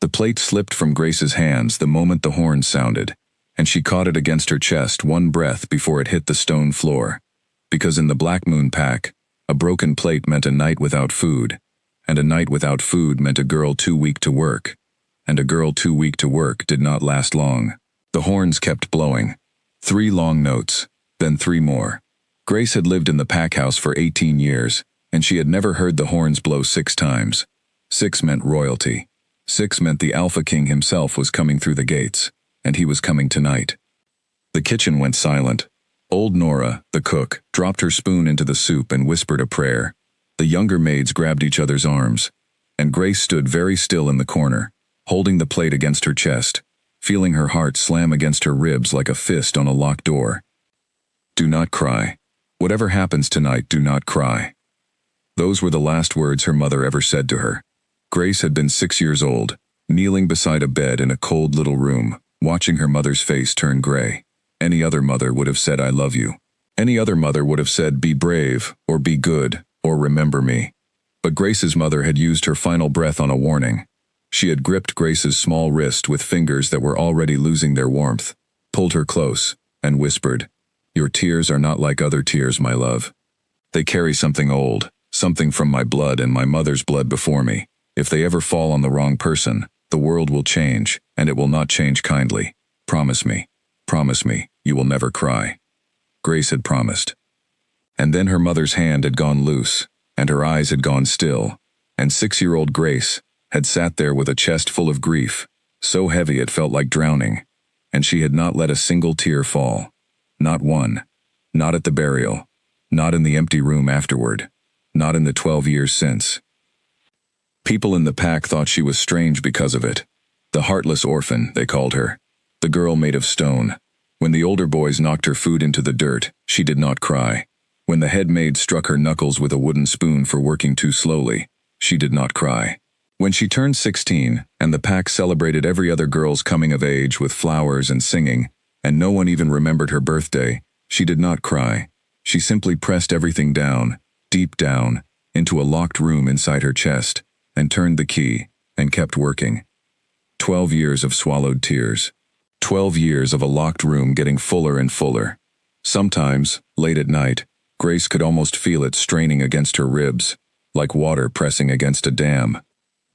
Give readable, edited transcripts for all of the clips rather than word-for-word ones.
The plate slipped from Grace's hands the moment the horn sounded, and she caught it against her chest one breath before it hit the stone floor. Because in the Black Moon Pack, a broken plate meant a night without food, and a night without food meant a girl too weak to work, and a girl too weak to work did not last long. The horns kept blowing. 3 long notes, then 3 more. Grace had lived in the pack house for 18 years, and she had never heard the horns blow 6 times. 6 meant royalty. 6 meant the Alpha King himself was coming through the gates, and he was coming tonight. The kitchen went silent. Old Nora, the cook, dropped her spoon into the soup and whispered a prayer. The younger maids grabbed each other's arms, and Grace stood very still in the corner, holding the plate against her chest, feeling her heart slam against her ribs like a fist on a locked door. Do not cry. Whatever happens tonight, do not cry. Those were the last words her mother ever said to her. Grace had been 6 years old, kneeling beside a bed in a cold little room, watching her mother's face turn gray. Any other mother would have said, I love you. Any other mother would have said, be brave, or be good, or remember me. But Grace's mother had used her final breath on a warning. She had gripped Grace's small wrist with fingers that were already losing their warmth, pulled her close, and whispered, your tears are not like other tears, my love. They carry something old, something from my blood and my mother's blood before me. If they ever fall on the wrong person, the world will change, and it will not change kindly. Promise me, you will never cry. Grace had promised. And then her mother's hand had gone loose, and her eyes had gone still, and 6-year-old Grace had sat there with a chest full of grief, so heavy it felt like drowning, and she had not let a single tear fall. Not one. Not at the burial. Not in the empty room afterward. Not in the 12 years since. People in the pack thought she was strange because of it. The heartless orphan, they called her. The girl made of stone. When the older boys knocked her food into the dirt, she did not cry. When the head maid struck her knuckles with a wooden spoon for working too slowly, she did not cry. When she turned 16, and the pack celebrated every other girl's coming of age with flowers and singing, and no one even remembered her birthday, she did not cry. She simply pressed everything down, deep down, into a locked room inside her chest, and turned the key, and kept working. 12 years of swallowed tears. 12 years of a locked room getting fuller and fuller. Sometimes, late at night, Grace could almost feel it straining against her ribs, like water pressing against a dam.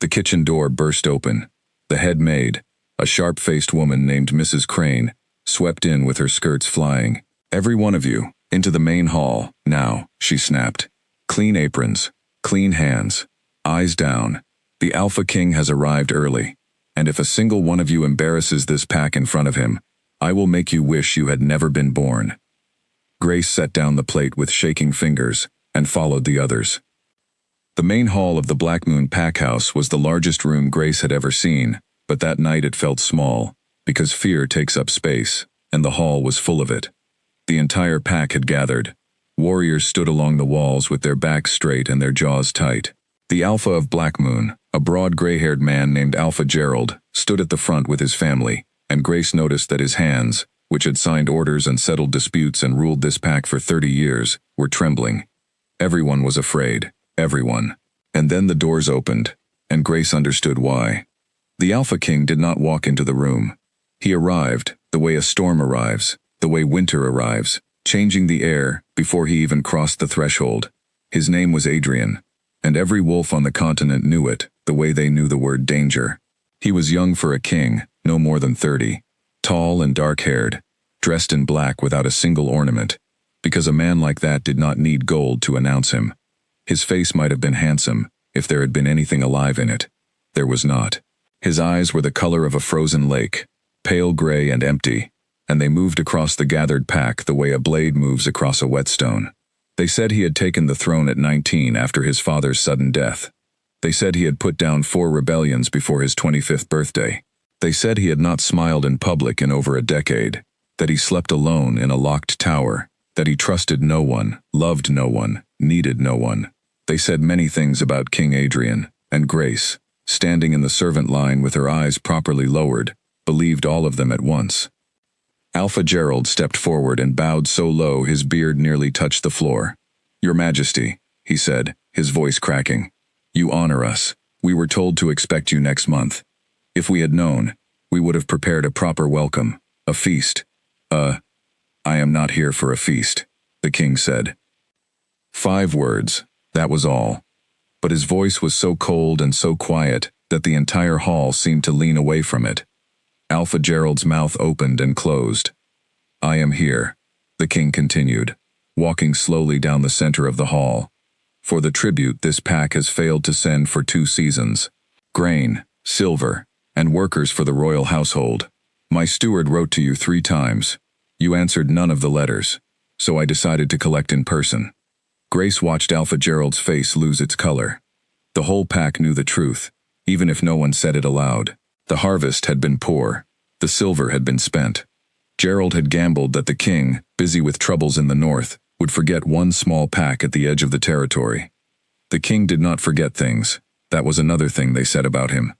The kitchen door burst open. The head maid, a sharp-faced woman named Mrs. Crane, swept in with her skirts flying. Every one of you, into the main hall, now, she snapped. Clean aprons, clean hands, eyes down. The Alpha King has arrived early, and if a single one of you embarrasses this pack in front of him, I will make you wish you had never been born. Grace set down the plate with shaking fingers and followed the others. The main hall of the Black Moon Pack House was the largest room Grace had ever seen, but that night it felt small, because fear takes up space, and the hall was full of it. The entire pack had gathered. Warriors stood along the walls with their backs straight and their jaws tight. The Alpha of Black Moon, a broad gray-haired man named Alpha Gerald, stood at the front with his family, and Grace noticed that his hands, which had signed orders and settled disputes and ruled this pack for 30 years, were trembling. Everyone was afraid. Everyone. And then the doors opened, and Grace understood why. The Alpha King did not walk into the room. He arrived, the way a storm arrives, the way winter arrives, changing the air before he even crossed the threshold. His name was Adrian, and every wolf on the continent knew it, the way they knew the word danger. He was young for a king, no more than 30, tall and dark-haired, dressed in black without a single ornament, because a man like that did not need gold to announce him. His face might have been handsome, if there had been anything alive in it. There was not. His eyes were the color of a frozen lake, pale gray and empty, and they moved across the gathered pack the way a blade moves across a whetstone. They said he had taken the throne at 19 after his father's sudden death. They said he had put down 4 rebellions before his 25th birthday. They said he had not smiled in public in over a decade, that he slept alone in a locked tower, that he trusted no one, loved no one, needed no one. They said many things about King Adrian, and Grace, standing in the servant line with her eyes properly lowered, believed all of them at once. Alpha Gerald stepped forward and bowed so low his beard nearly touched the floor. Your Majesty, he said, his voice cracking. You honor us. We were told to expect you next month. If we had known, we would have prepared a proper welcome, a feast. I am not here for a feast, the king said. 5 words, that was all. But his voice was so cold and so quiet that the entire hall seemed to lean away from it. Alpha Gerald's mouth opened and closed. I am here, the king continued, walking slowly down the center of the hall. For the tribute this pack has failed to send for 2 seasons. Grain, silver, and workers for the royal household. My steward wrote to you 3 times. You answered none of the letters, so I decided to collect in person. Grace watched Alpha Gerald's face lose its color. The whole pack knew the truth, even if no one said it aloud. The harvest had been poor. The silver had been spent. Gerald had gambled that the king, busy with troubles in the north, would forget one small pack at the edge of the territory. The king did not forget things. That was another thing they said about him.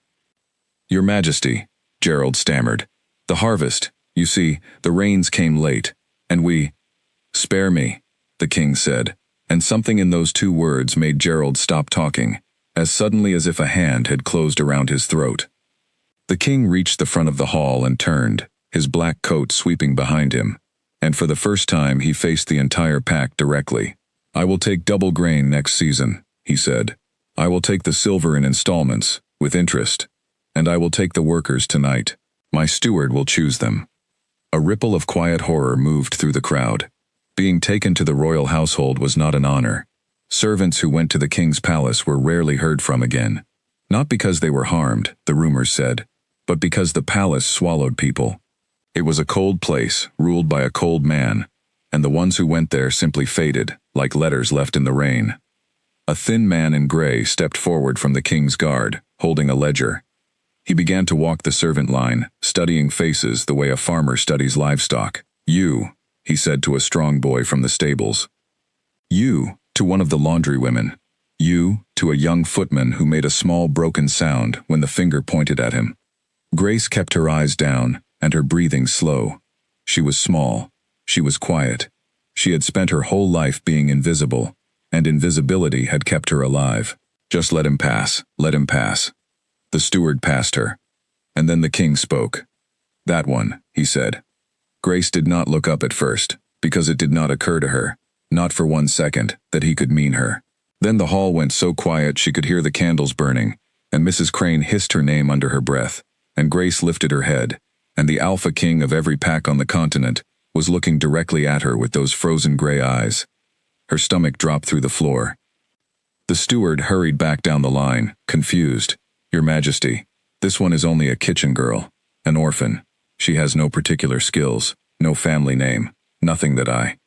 Your Majesty, Gerald stammered. The harvest, you see, the rains came late, and we— Spare me, the king said, and something in those 2 words made Gerald stop talking, as suddenly as if a hand had closed around his throat. The king reached the front of the hall and turned, his black coat sweeping behind him, and for the first time he faced the entire pack directly. I will take double grain next season, he said. I will take the silver in installments, with interest, and I will take the workers tonight. My steward will choose them. A ripple of quiet horror moved through the crowd. Being taken to the royal household was not an honor. Servants who went to the king's palace were rarely heard from again. Not because they were harmed, the rumors said, but because the palace swallowed people. It was a cold place, ruled by a cold man, and the ones who went there simply faded, like letters left in the rain. A thin man in gray stepped forward from the king's guard, holding a ledger. He began to walk the servant line, studying faces the way a farmer studies livestock. You, he said to a strong boy from the stables. You, to one of the laundrywomen. You, to a young footman who made a small broken sound when the finger pointed at him. Grace kept her eyes down, and her breathing slow. She was small. She was quiet. She had spent her whole life being invisible, and invisibility had kept her alive. Just let him pass, let him pass. The steward passed her. And then the king spoke. That one, he said. Grace did not look up at first, because it did not occur to her, not for 1 second, that he could mean her. Then the hall went so quiet she could hear the candles burning, and Mrs. Crane hissed her name under her breath, and Grace lifted her head, and the alpha king of every pack on the continent was looking directly at her with those frozen gray eyes. Her stomach dropped through the floor. The steward hurried back down the line, confused. Your Majesty, this one is only a kitchen girl, an orphan. She has no particular skills, no family name, nothing that I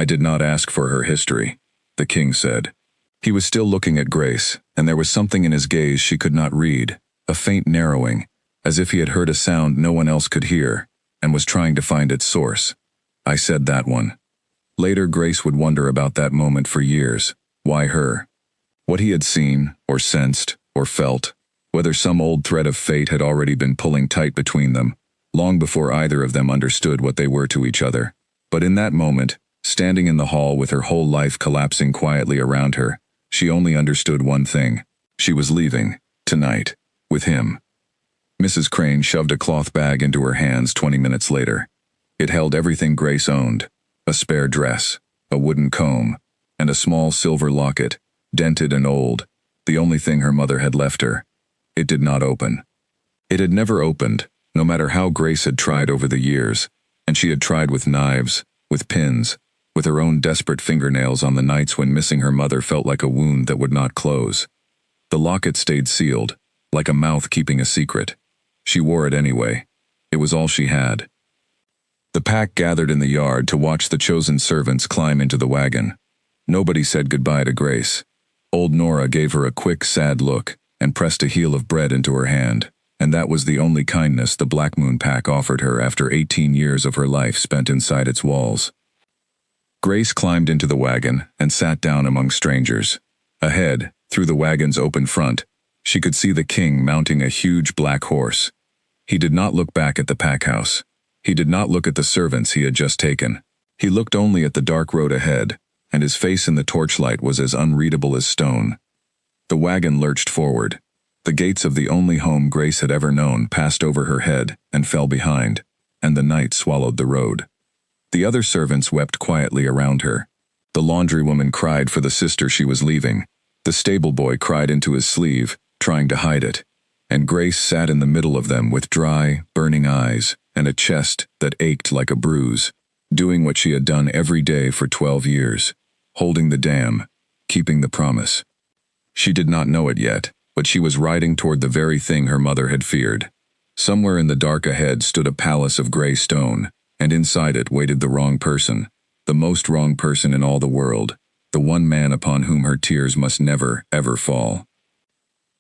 did not ask for her history, the king said. He was still looking at Grace, and there was something in his gaze she could not read, a faint narrowing, as if he had heard a sound no one else could hear, and was trying to find its source. I said that one. Later Grace would wonder about that moment for years. Why her? What he had seen, or sensed, or felt, whether some old thread of fate had already been pulling tight between them, long before either of them understood what they were to each other. But in that moment, standing in the hall with her whole life collapsing quietly around her, she only understood one thing. She was leaving, tonight, with him. Mrs. Crane shoved a cloth bag into her hands 20 minutes later. It held everything Grace owned, a spare dress, a wooden comb, and a small silver locket, dented and old, the only thing her mother had left her. It did not open. It had never opened, no matter how Grace had tried over the years, and she had tried with knives, with pins, with her own desperate fingernails on the nights when missing her mother felt like a wound that would not close. The locket stayed sealed, like a mouth keeping a secret. She wore it anyway. It was all she had. The pack gathered in the yard to watch the chosen servants climb into the wagon. Nobody said goodbye to Grace. Old Nora gave her a quick, sad look and pressed a heel of bread into her hand, and that was the only kindness the Black Moon Pack offered her after 18 years of her life spent inside its walls. Grace climbed into the wagon and sat down among strangers. Ahead, through the wagon's open front, she could see the king mounting a huge black horse. He did not look back at the pack house. He did not look at the servants he had just taken. He looked only at the dark road ahead, and his face in the torchlight was as unreadable as stone. The wagon lurched forward. The gates of the only home Grace had ever known passed over her head and fell behind, and the night swallowed the road. The other servants wept quietly around her. The laundrywoman cried for the sister she was leaving. The stable boy cried into his sleeve, trying to hide it. And Grace sat in the middle of them with dry, burning eyes and a chest that ached like a bruise, doing what she had done every day for 12 years, holding the dam, keeping the promise. She did not know it yet, but she was riding toward the very thing her mother had feared. Somewhere in the dark ahead stood a palace of gray stone, and inside it waited the wrong person, the most wrong person in all the world, the one man upon whom her tears must never, ever fall.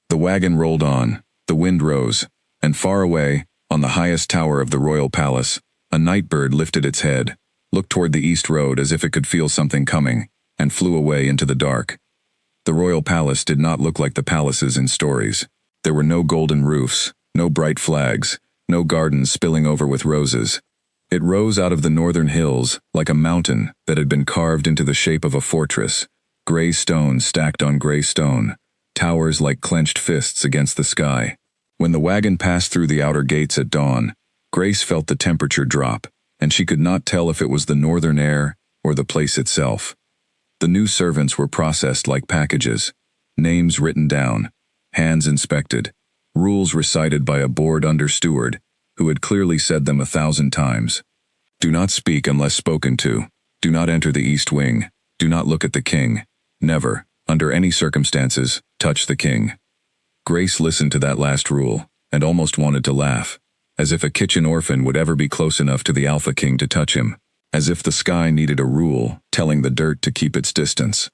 The wagon rolled on, the wind rose, and far away, on the highest tower of the royal palace, a night bird lifted its head, looked toward the east road as if it could feel something coming, and flew away into the dark. The royal palace did not look like the palaces in stories. There were no golden roofs, no bright flags, no gardens spilling over with roses. It rose out of the northern hills like a mountain that had been carved into the shape of a fortress, gray stone stacked on gray stone, towers like clenched fists against the sky. When the wagon passed through the outer gates at dawn, Grace felt the temperature drop, and she could not tell if it was the northern air or the place itself. The new servants were processed like packages, names written down, hands inspected, rules recited by a bored under-steward who had clearly said them 1,000 times. Do not speak unless spoken to. Do not enter the east wing. Do not look at the king. Never, under any circumstances, touch the king. Grace listened to that last rule and almost wanted to laugh, as if a kitchen orphan would ever be close enough to the Alpha King to touch him. As if the sky needed a rule telling the dirt to keep its distance.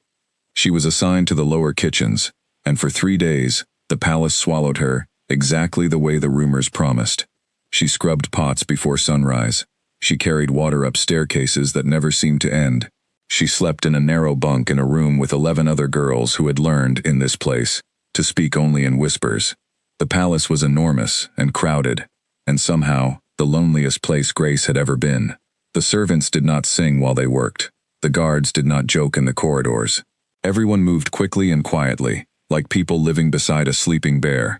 She was assigned to the lower kitchens, and for 3 days, the palace swallowed her, exactly the way the rumors promised. She scrubbed pots before sunrise. She carried water up staircases that never seemed to end. She slept in a narrow bunk in a room with 11 other girls who had learned, in this place, to speak only in whispers. The palace was enormous and crowded, and somehow, the loneliest place Grace had ever been. The servants did not sing while they worked. The guards did not joke in the corridors. Everyone moved quickly and quietly, like people living beside a sleeping bear.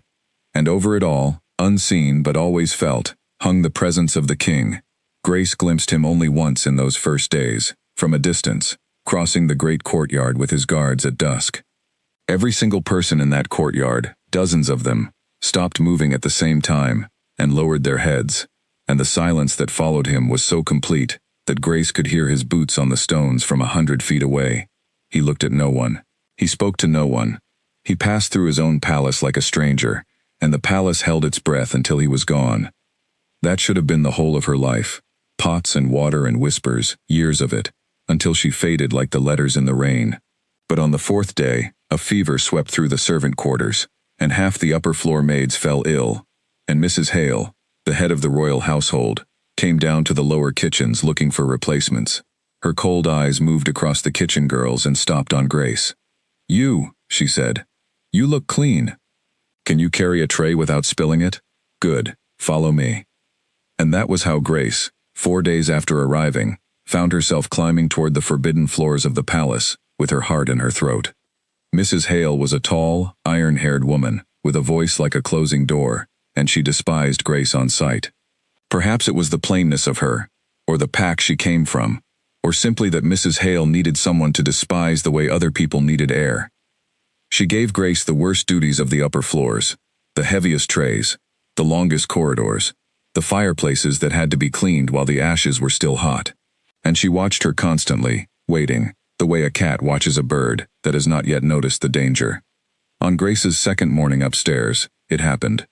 And over it all, unseen but always felt, hung the presence of the king. Grace glimpsed him only once in those first days, from a distance, crossing the great courtyard with his guards at dusk. Every single person in that courtyard, dozens of them, stopped moving at the same time and lowered their heads. And the silence that followed him was so complete that Grace could hear his boots on the stones from 100 feet away. He looked at no one. He spoke to no one. He passed through his own palace like a stranger, and the palace held its breath until he was gone. That should have been the whole of her life. Pots and water and whispers, years of it, until she faded like the letters in the rain. But on the 4th day, a fever swept through the servant quarters, and half the upper floor maids fell ill, and Mrs. Hale, the head of the royal household, came down to the lower kitchens looking for replacements. Her cold eyes moved across the kitchen girls and stopped on Grace. "You," she said. "You look clean. Can you carry a tray without spilling it? Good, follow me." And that was how Grace, 4 days after arriving, found herself climbing toward the forbidden floors of the palace, with her heart in her throat. Mrs. Hale was a tall, iron-haired woman, with a voice like a closing door, and she despised Grace on sight. Perhaps it was the plainness of her, or the pack she came from, or simply that Mrs. Hale needed someone to despise the way other people needed air. She gave Grace the worst duties of the upper floors, the heaviest trays, the longest corridors, the fireplaces that had to be cleaned while the ashes were still hot. And she watched her constantly, waiting, the way a cat watches a bird that has not yet noticed the danger. On Grace's second morning upstairs, it happened.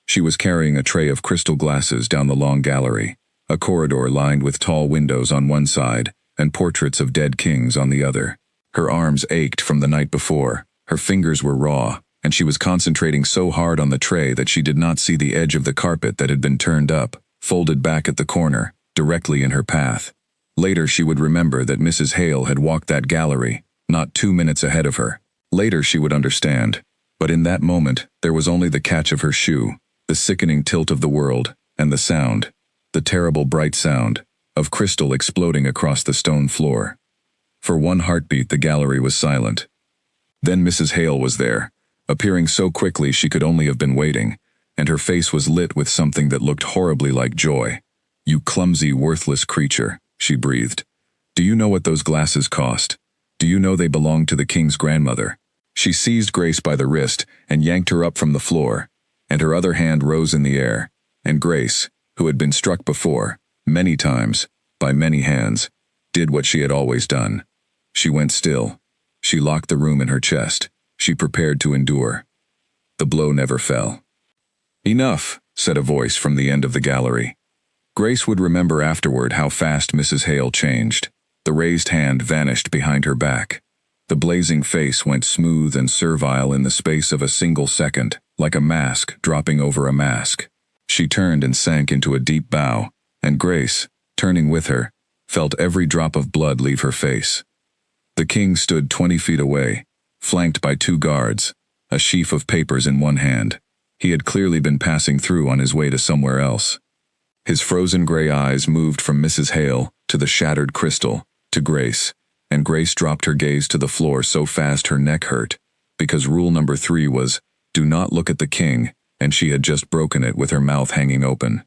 She was carrying a tray of crystal glasses down the long gallery, a corridor lined with tall windows on one side and portraits of dead kings on the other. Her arms ached from the night before, her fingers were raw, and she was concentrating so hard on the tray that she did not see the edge of the carpet that had been turned up, folded back at the corner, directly in her path. Later she would remember that Mrs. Hale had walked that gallery, not 2 minutes ahead of her. Later she would understand, but in that moment there was only the catch of her shoe, the sickening tilt of the world, and the sound, the terrible bright sound, of crystal exploding across the stone floor. For one heartbeat the gallery was silent. Then Mrs. Hale was there, appearing so quickly she could only have been waiting, and her face was lit with something that looked horribly like joy. "You clumsy, worthless creature," she breathed. "Do you know what those glasses cost? Do you know they belong to the king's grandmother?" She seized Grace by the wrist and yanked her up from the floor, and her other hand rose in the air, and Grace, who had been struck before, many times, by many hands, did what she had always done. She went still. She locked the room in her chest. She prepared to endure. The blow never fell. "Enough," said a voice from the end of the gallery. Grace would remember afterward how fast Mrs. Hale changed. The raised hand vanished behind her back. The blazing face went smooth and servile in the space of a single second, like a mask dropping over a mask. She turned and sank into a deep bow, and Grace, turning with her, felt every drop of blood leave her face. The king stood 20 feet away, flanked by 2 guards, a sheaf of papers in one hand. He had clearly been passing through on his way to somewhere else. His frozen gray eyes moved from Mrs. Hale to the shattered crystal, to Grace, and Grace dropped her gaze to the floor so fast her neck hurt, because rule number 3 was, "Do not look at the king," and she had just broken it with her mouth hanging open.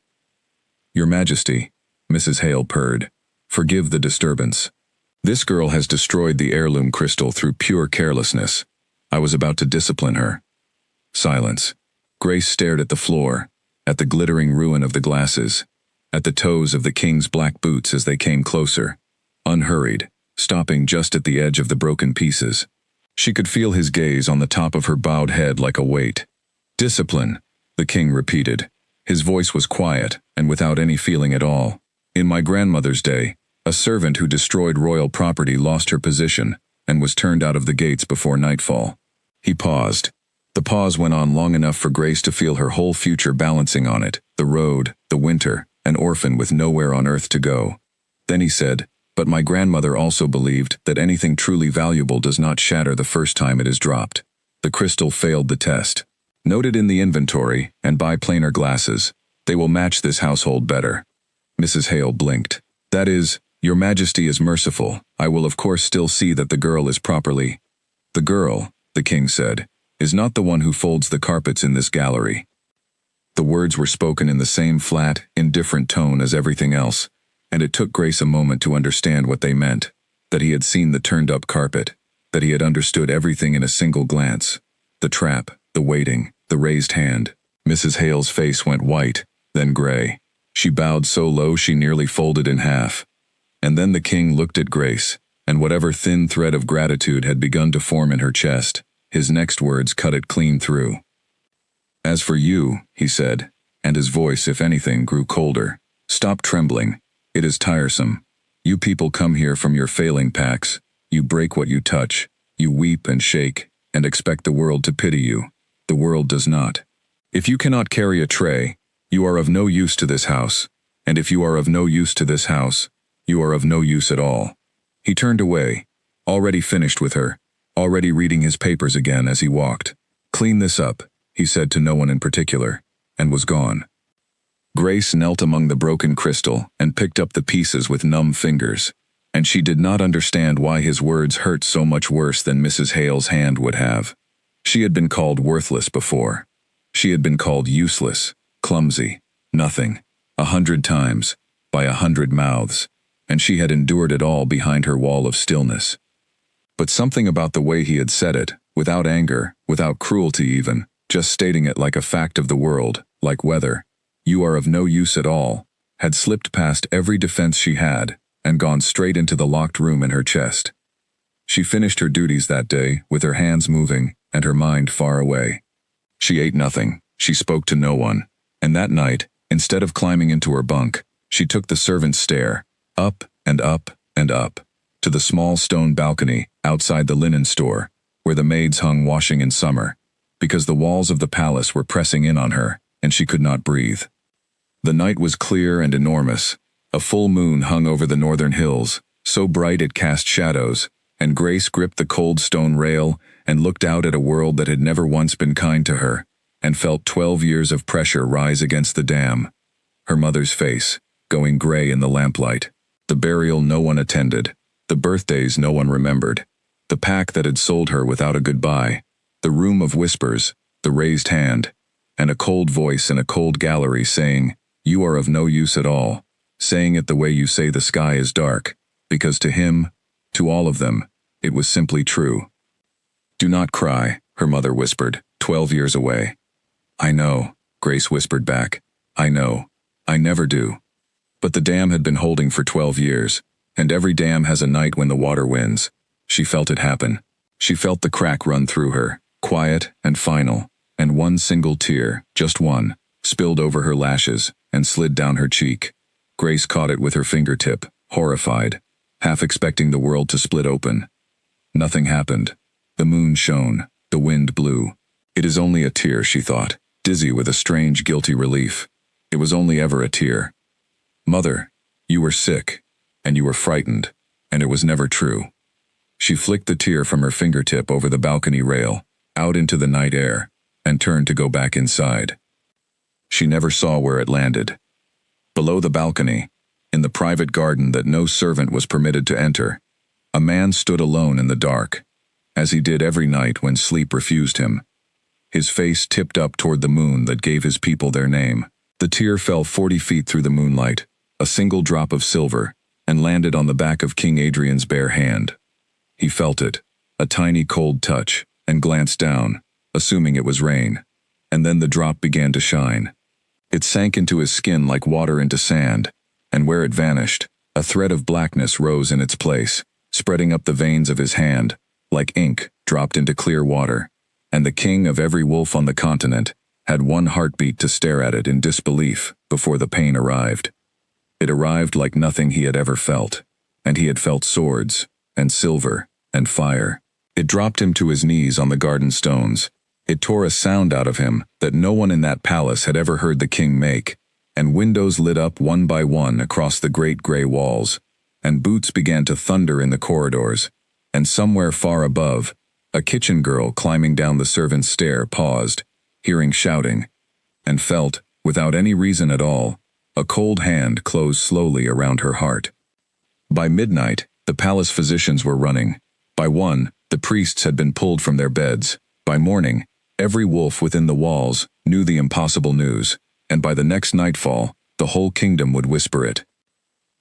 "Your Majesty," Mrs. Hale purred, "forgive the disturbance. This girl has destroyed the heirloom crystal through pure carelessness. I was about to discipline her." Silence. Grace stared at the floor, at the glittering ruin of the glasses, at the toes of the king's black boots as they came closer, unhurried, stopping just at the edge of the broken pieces. She could feel his gaze on the top of her bowed head like a weight. "Discipline," the king repeated. His voice was quiet and without any feeling at all. "In my grandmother's day, a servant who destroyed royal property lost her position and was turned out of the gates before nightfall." He paused. The pause went on long enough for Grace to feel her whole future balancing on it, the road, the winter, an orphan with nowhere on earth to go. Then he said, "But my grandmother also believed that anything truly valuable does not shatter the first time it is dropped." The crystal failed the test. "Note it in the inventory and buy plainer glasses. They will match this household better." Mrs. Hale blinked. "That is, Your Majesty is merciful. I will of course still see that the girl is properly—" "The girl," the king said, "is not the one who folds the carpets in this gallery." The words were spoken in the same flat, indifferent tone as everything else, and it took Grace a moment to understand what they meant, that he had seen the turned-up carpet, that he had understood everything in a single glance. The trap, the waiting, the raised hand. Mrs. Hale's face went white, then gray. She bowed so low she nearly folded in half. And then the king looked at Grace, and whatever thin thread of gratitude had begun to form in her chest, his next words cut it clean through. "As for you," he said, and his voice, if anything, grew colder, "stop trembling. It is tiresome. You people come here from your failing packs. You break what you touch. You weep and shake, and expect the world to pity you. The world does not. If you cannot carry a tray, you are of no use to this house, and if you are of no use to this house, you are of no use at all." He turned away, already finished with her, already reading his papers again as he walked. "Clean this up," he said to no one in particular, and was gone. Grace knelt among the broken crystal and picked up the pieces with numb fingers, and she did not understand why his words hurt so much worse than Mrs. Hale's hand would have. She had been called worthless before. She had been called useless, clumsy, nothing, 100 times, by 100 mouths, and she had endured it all behind her wall of stillness. But something about the way he had said it, without anger, without cruelty even, just stating it like a fact of the world, like weather, "You are of no use at all," had slipped past every defense she had, and gone straight into the locked room in her chest. She finished her duties that day, with her hands moving, and her mind far away. She ate nothing, she spoke to no one, and that night, instead of climbing into her bunk, she took the servant's stair, up and up and up, to the small stone balcony outside the linen store, where the maids hung washing in summer, because the walls of the palace were pressing in on her, and she could not breathe. The night was clear and enormous. A full moon hung over the northern hills, so bright it cast shadows, and Grace gripped the cold stone rail and looked out at a world that had never once been kind to her, and felt 12 years of pressure rise against the dam. Her mother's face, going gray in the lamplight. The burial no one attended. The birthdays no one remembered. The pack that had sold her without a goodbye. The room of whispers, the raised hand, and a cold voice in a cold gallery saying, "You are of no use at all," saying it the way you say the sky is dark, because to him, to all of them, it was simply true. "Do not cry," her mother whispered, 12 years away. "I know," Grace whispered back. "I know. I never do." But the dam had been holding for 12 years, and every dam has a night when the water wins. She felt it happen. She felt the crack run through her, quiet and final, and one single tear, just one, spilled over her lashes and slid down her cheek. Grace caught it with her fingertip, horrified, half expecting the world to split open. Nothing happened. The moon shone, the wind blew. It is only a tear, she thought, dizzy with a strange, guilty relief. It was only ever a tear. "Mother, you were sick, and you were frightened, and it was never true." She flicked the tear from her fingertip over the balcony rail, out into the night air, and turned to go back inside. She never saw where it landed. Below the balcony, in the private garden that no servant was permitted to enter, a man stood alone in the dark, as he did every night when sleep refused him. His face tipped up toward the moon that gave his people their name. The tear fell 40 feet through the moonlight, a single drop of silver, and landed on the back of King Adrian's bare hand. He felt it, a tiny cold touch, and glanced down, assuming it was rain. And then the drop began to shine. It sank into his skin like water into sand, and where it vanished, a thread of blackness rose in its place, spreading up the veins of his hand, like ink dropped into clear water. And the king of every wolf on the continent had one heartbeat to stare at it in disbelief before the pain arrived. It arrived like nothing he had ever felt, and he had felt swords, and silver, and fire. It dropped him to his knees on the garden stones. It tore a sound out of him that no one in that palace had ever heard the king make, and windows lit up one by one across the great gray walls, and boots began to thunder in the corridors, and somewhere far above, a kitchen girl climbing down the servants' stair paused, hearing shouting, and felt, without any reason at all, a cold hand close slowly around her heart. By midnight, the palace physicians were running. By 1, the priests had been pulled from their beds. By morning, every wolf within the walls knew the impossible news, and by the next nightfall, the whole kingdom would whisper it.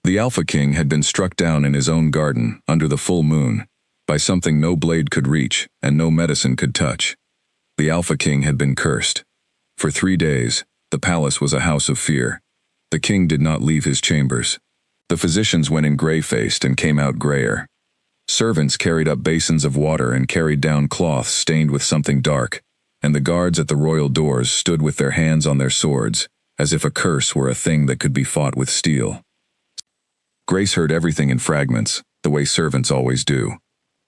The Alpha King had been struck down in his own garden, under the full moon, by something no blade could reach and no medicine could touch. The Alpha King had been cursed. For 3 days, the palace was a house of fear. The king did not leave his chambers. The physicians went in gray-faced and came out grayer. Servants carried up basins of water and carried down cloths stained with something dark, and the guards at the royal doors stood with their hands on their swords, as if a curse were a thing that could be fought with steel. Grace heard everything in fragments, the way servants always do.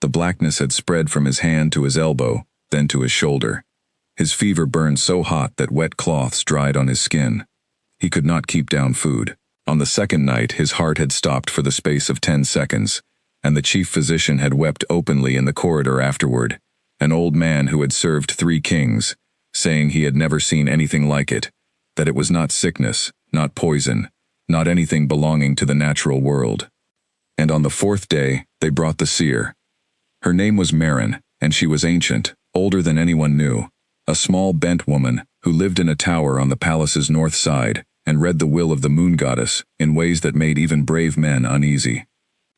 The blackness had spread from his hand to his elbow, then to his shoulder. His fever burned so hot that wet cloths dried on his skin. He could not keep down food. On the second night, his heart had stopped for the space of 10 seconds, and the chief physician had wept openly in the corridor afterward, an old man who had served 3 kings, saying he had never seen anything like it, that it was not sickness, not poison, not anything belonging to the natural world. And on the 4th day, they brought the seer. Her name was Marin, and she was ancient, older than anyone knew, a small bent woman who lived in a tower on the palace's north side and read the will of the moon goddess in ways that made even brave men uneasy.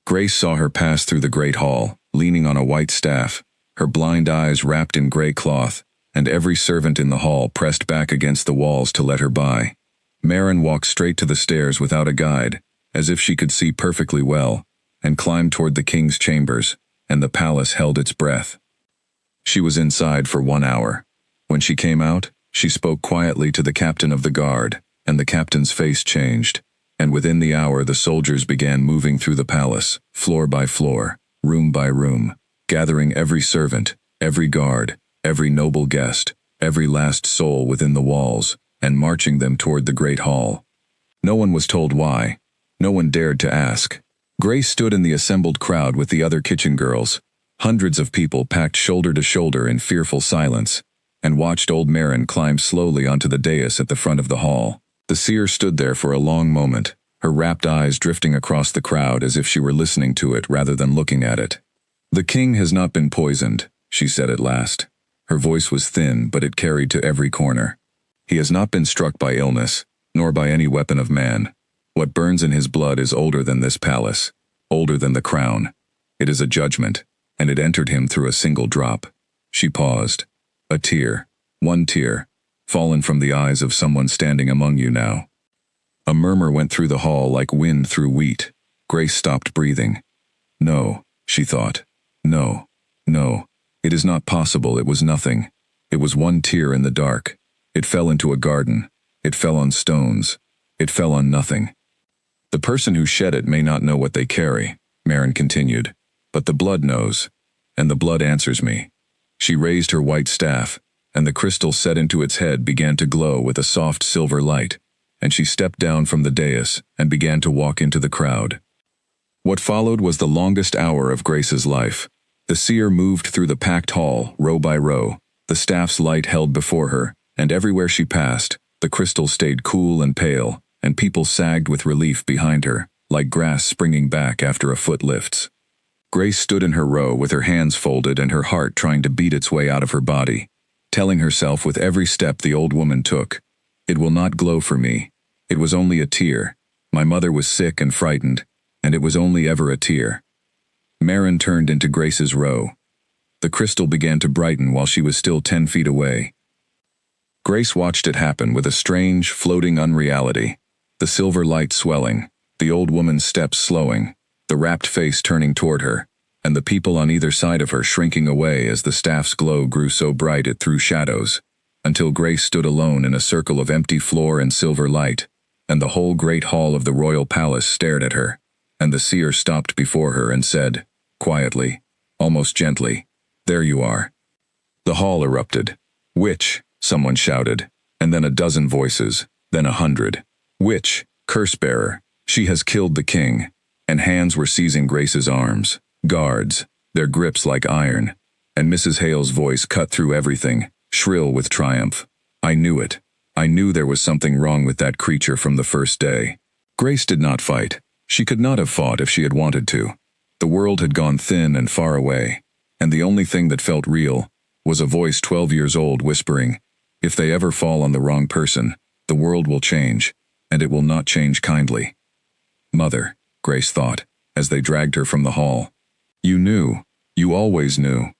Grace saw her pass through the great hall, leaning on a white staff, her blind eyes wrapped in gray cloth, and every servant in the hall pressed back against the walls to let her by. Marin walked straight to the stairs without a guide, as if she could see perfectly well, and climbed toward the king's chambers, and the palace held its breath. She was inside for 1 hour. When she came out, she spoke quietly to the captain of the guard, and the captain's face changed, and within the hour the soldiers began moving through the palace, floor by floor, room by room, gathering every servant, every guard, every noble guest, every last soul within the walls, and marching them toward the great hall. No one was told why. No one dared to ask. Grace stood in the assembled crowd with the other kitchen girls, hundreds of people packed shoulder to shoulder in fearful silence, and watched old Marin climb slowly onto the dais at the front of the hall. The seer stood there for a long moment, her rapt eyes drifting across the crowd as if she were listening to it rather than looking at it. "The king has not been poisoned," she said at last. Her voice was thin, but it carried to every corner. He has not been struck by illness, nor by any weapon of man. What burns in his blood is older than this palace, older than the crown. It is a judgment, and it entered him through a single drop. She paused. A tear, one tear, fallen from the eyes of someone standing among you now. A murmur went through the hall like wind through wheat. Grace stopped breathing. No, she thought. No, no, it is not possible. It was nothing. It was one tear in the dark. It fell into a garden. It fell on stones. It fell on nothing. The person who shed it may not know what they carry, Marin continued, but the blood knows, and the blood answers me. She raised her white staff, and the crystal set into its head began to glow with a soft silver light, and she stepped down from the dais and began to walk into the crowd. What followed was the longest hour of Grace's life. The seer moved through the packed hall, row by row, the staff's light held before her, and everywhere she passed, the crystal stayed cool and pale, and people sagged with relief behind her, like grass springing back after a foot lifts. Grace stood in her row with her hands folded and her heart trying to beat its way out of her body, telling herself with every step the old woman took, "It will not glow for me. It was only a tear. My mother was sick and frightened, and it was only ever a tear." Marin turned into Grace's row. The crystal began to brighten while she was still 10 feet away. Grace watched it happen with a strange, floating unreality. The silver light swelling, the old woman's steps slowing, the rapt face turning toward her, and the people on either side of her shrinking away as the staff's glow grew so bright it threw shadows, until Grace stood alone in a circle of empty floor and silver light, and the whole great hall of the royal palace stared at her, and the seer stopped before her and said, quietly, almost gently, "There you are." The hall erupted. "Witch," someone shouted, and then a dozen voices, then 100. "Witch, curse-bearer, she has killed the king," and hands were seizing Grace's arms, guards, their grips like iron, and Mrs. Hale's voice cut through everything, shrill with triumph. "I knew it. I knew there was something wrong with that creature from the first day." Grace did not fight. She could not have fought if she had wanted to. The world had gone thin and far away, and the only thing that felt real was a voice 12 years old whispering, "If they ever fall on the wrong person, the world will change, and it will not change kindly." Mother, Grace thought, as they dragged her from the hall. "You knew. You always knew."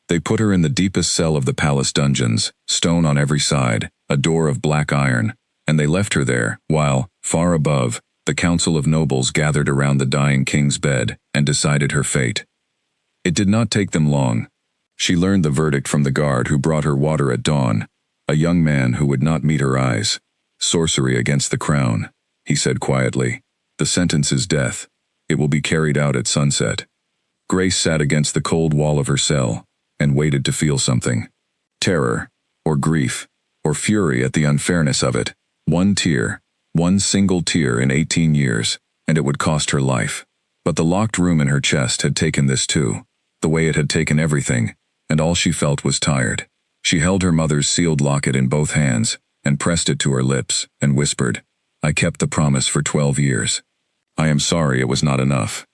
They put her in the deepest cell of the palace dungeons, stone on every side, a door of black iron, and they left her there, while, far above, the council of nobles gathered around the dying king's bed and decided her fate. It did not take them long. She learned the verdict from the guard who brought her water at dawn, a young man who would not meet her eyes. "Sorcery against the crown," he said quietly. "The sentence is death. It will be carried out at sunset." Grace sat against the cold wall of her cell and waited to feel something. Terror, or grief, or fury at the unfairness of it. One tear, one single tear in 18 years, and it would cost her life. But the locked room in her chest had taken this too, the way it had taken everything, and all she felt was tired. She held her mother's sealed locket in both hands, and pressed it to her lips, and whispered, "I kept the promise for 12 years. I am sorry it was not enough."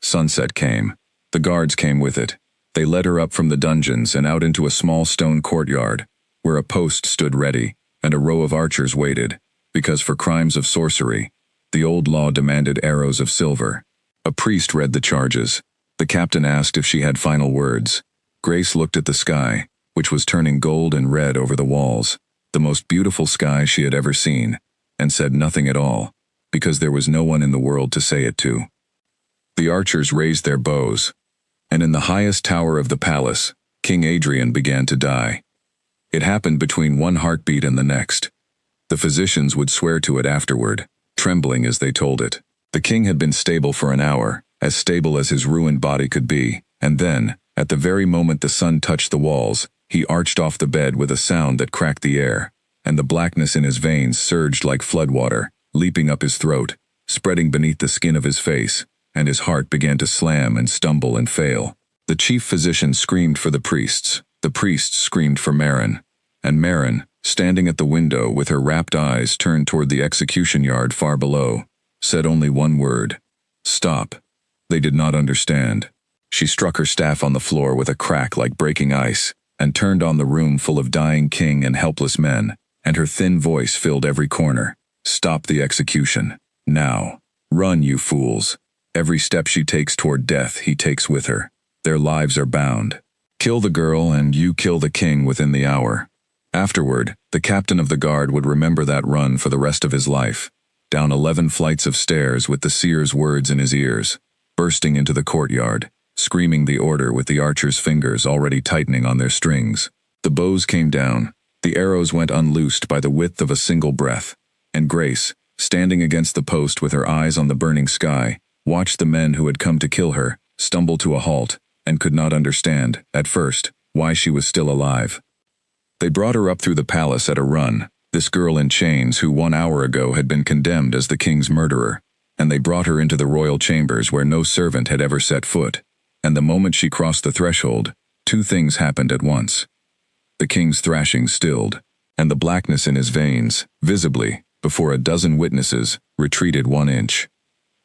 Sunset came. The guards came with it. They led her up from the dungeons and out into a small stone courtyard, where a post stood ready, and a row of archers waited, because for crimes of sorcery, the old law demanded arrows of silver. A priest read the charges. The captain asked if she had final words. Grace looked at the sky, which was turning gold and red over the walls, the most beautiful sky she had ever seen, and said nothing at all, because there was no one in the world to say it to. The archers raised their bows, and in the highest tower of the palace, King Adrian began to die. It happened between one heartbeat and the next. The physicians would swear to it afterward, trembling as they told it. The king had been stable for an hour, as stable as his ruined body could be, and then, at the very moment the sun touched the walls, he arched off the bed with a sound that cracked the air, and the blackness in his veins surged like floodwater, leaping up his throat, spreading beneath the skin of his face, and his heart began to slam and stumble and fail. The chief physician screamed for the priests screamed for Marin, and Marin, standing at the window with her rapt eyes turned toward the execution yard far below, said only one word: "Stop." They did not understand. She struck her staff on the floor with a crack like breaking ice, and turned on the room full of dying king and helpless men, and her thin voice filled every corner. Stop the execution. Now. Run, you fools. Every step she takes toward death he takes with her. Their lives are bound. Kill the girl and you kill the king within the hour. Afterward, the captain of the guard would remember that run for the rest of his life. Down 11 flights of stairs with the seer's words in his ears, bursting into the courtyard, screaming the order with the archers' fingers already tightening on their strings. The bows came down, the arrows went unloosed by the width of a single breath, and Grace, standing against the post with her eyes on the burning sky, watched the men who had come to kill her stumble to a halt, and could not understand, at first, why she was still alive. They brought her up through the palace at a run, this girl in chains who 1 hour ago had been condemned as the king's murderer, and they brought her into the royal chambers where no servant had ever set foot, and the moment she crossed the threshold, 2 things happened at once. The king's thrashing stilled, and the blackness in his veins, visibly, before a dozen witnesses, retreated 1 inch.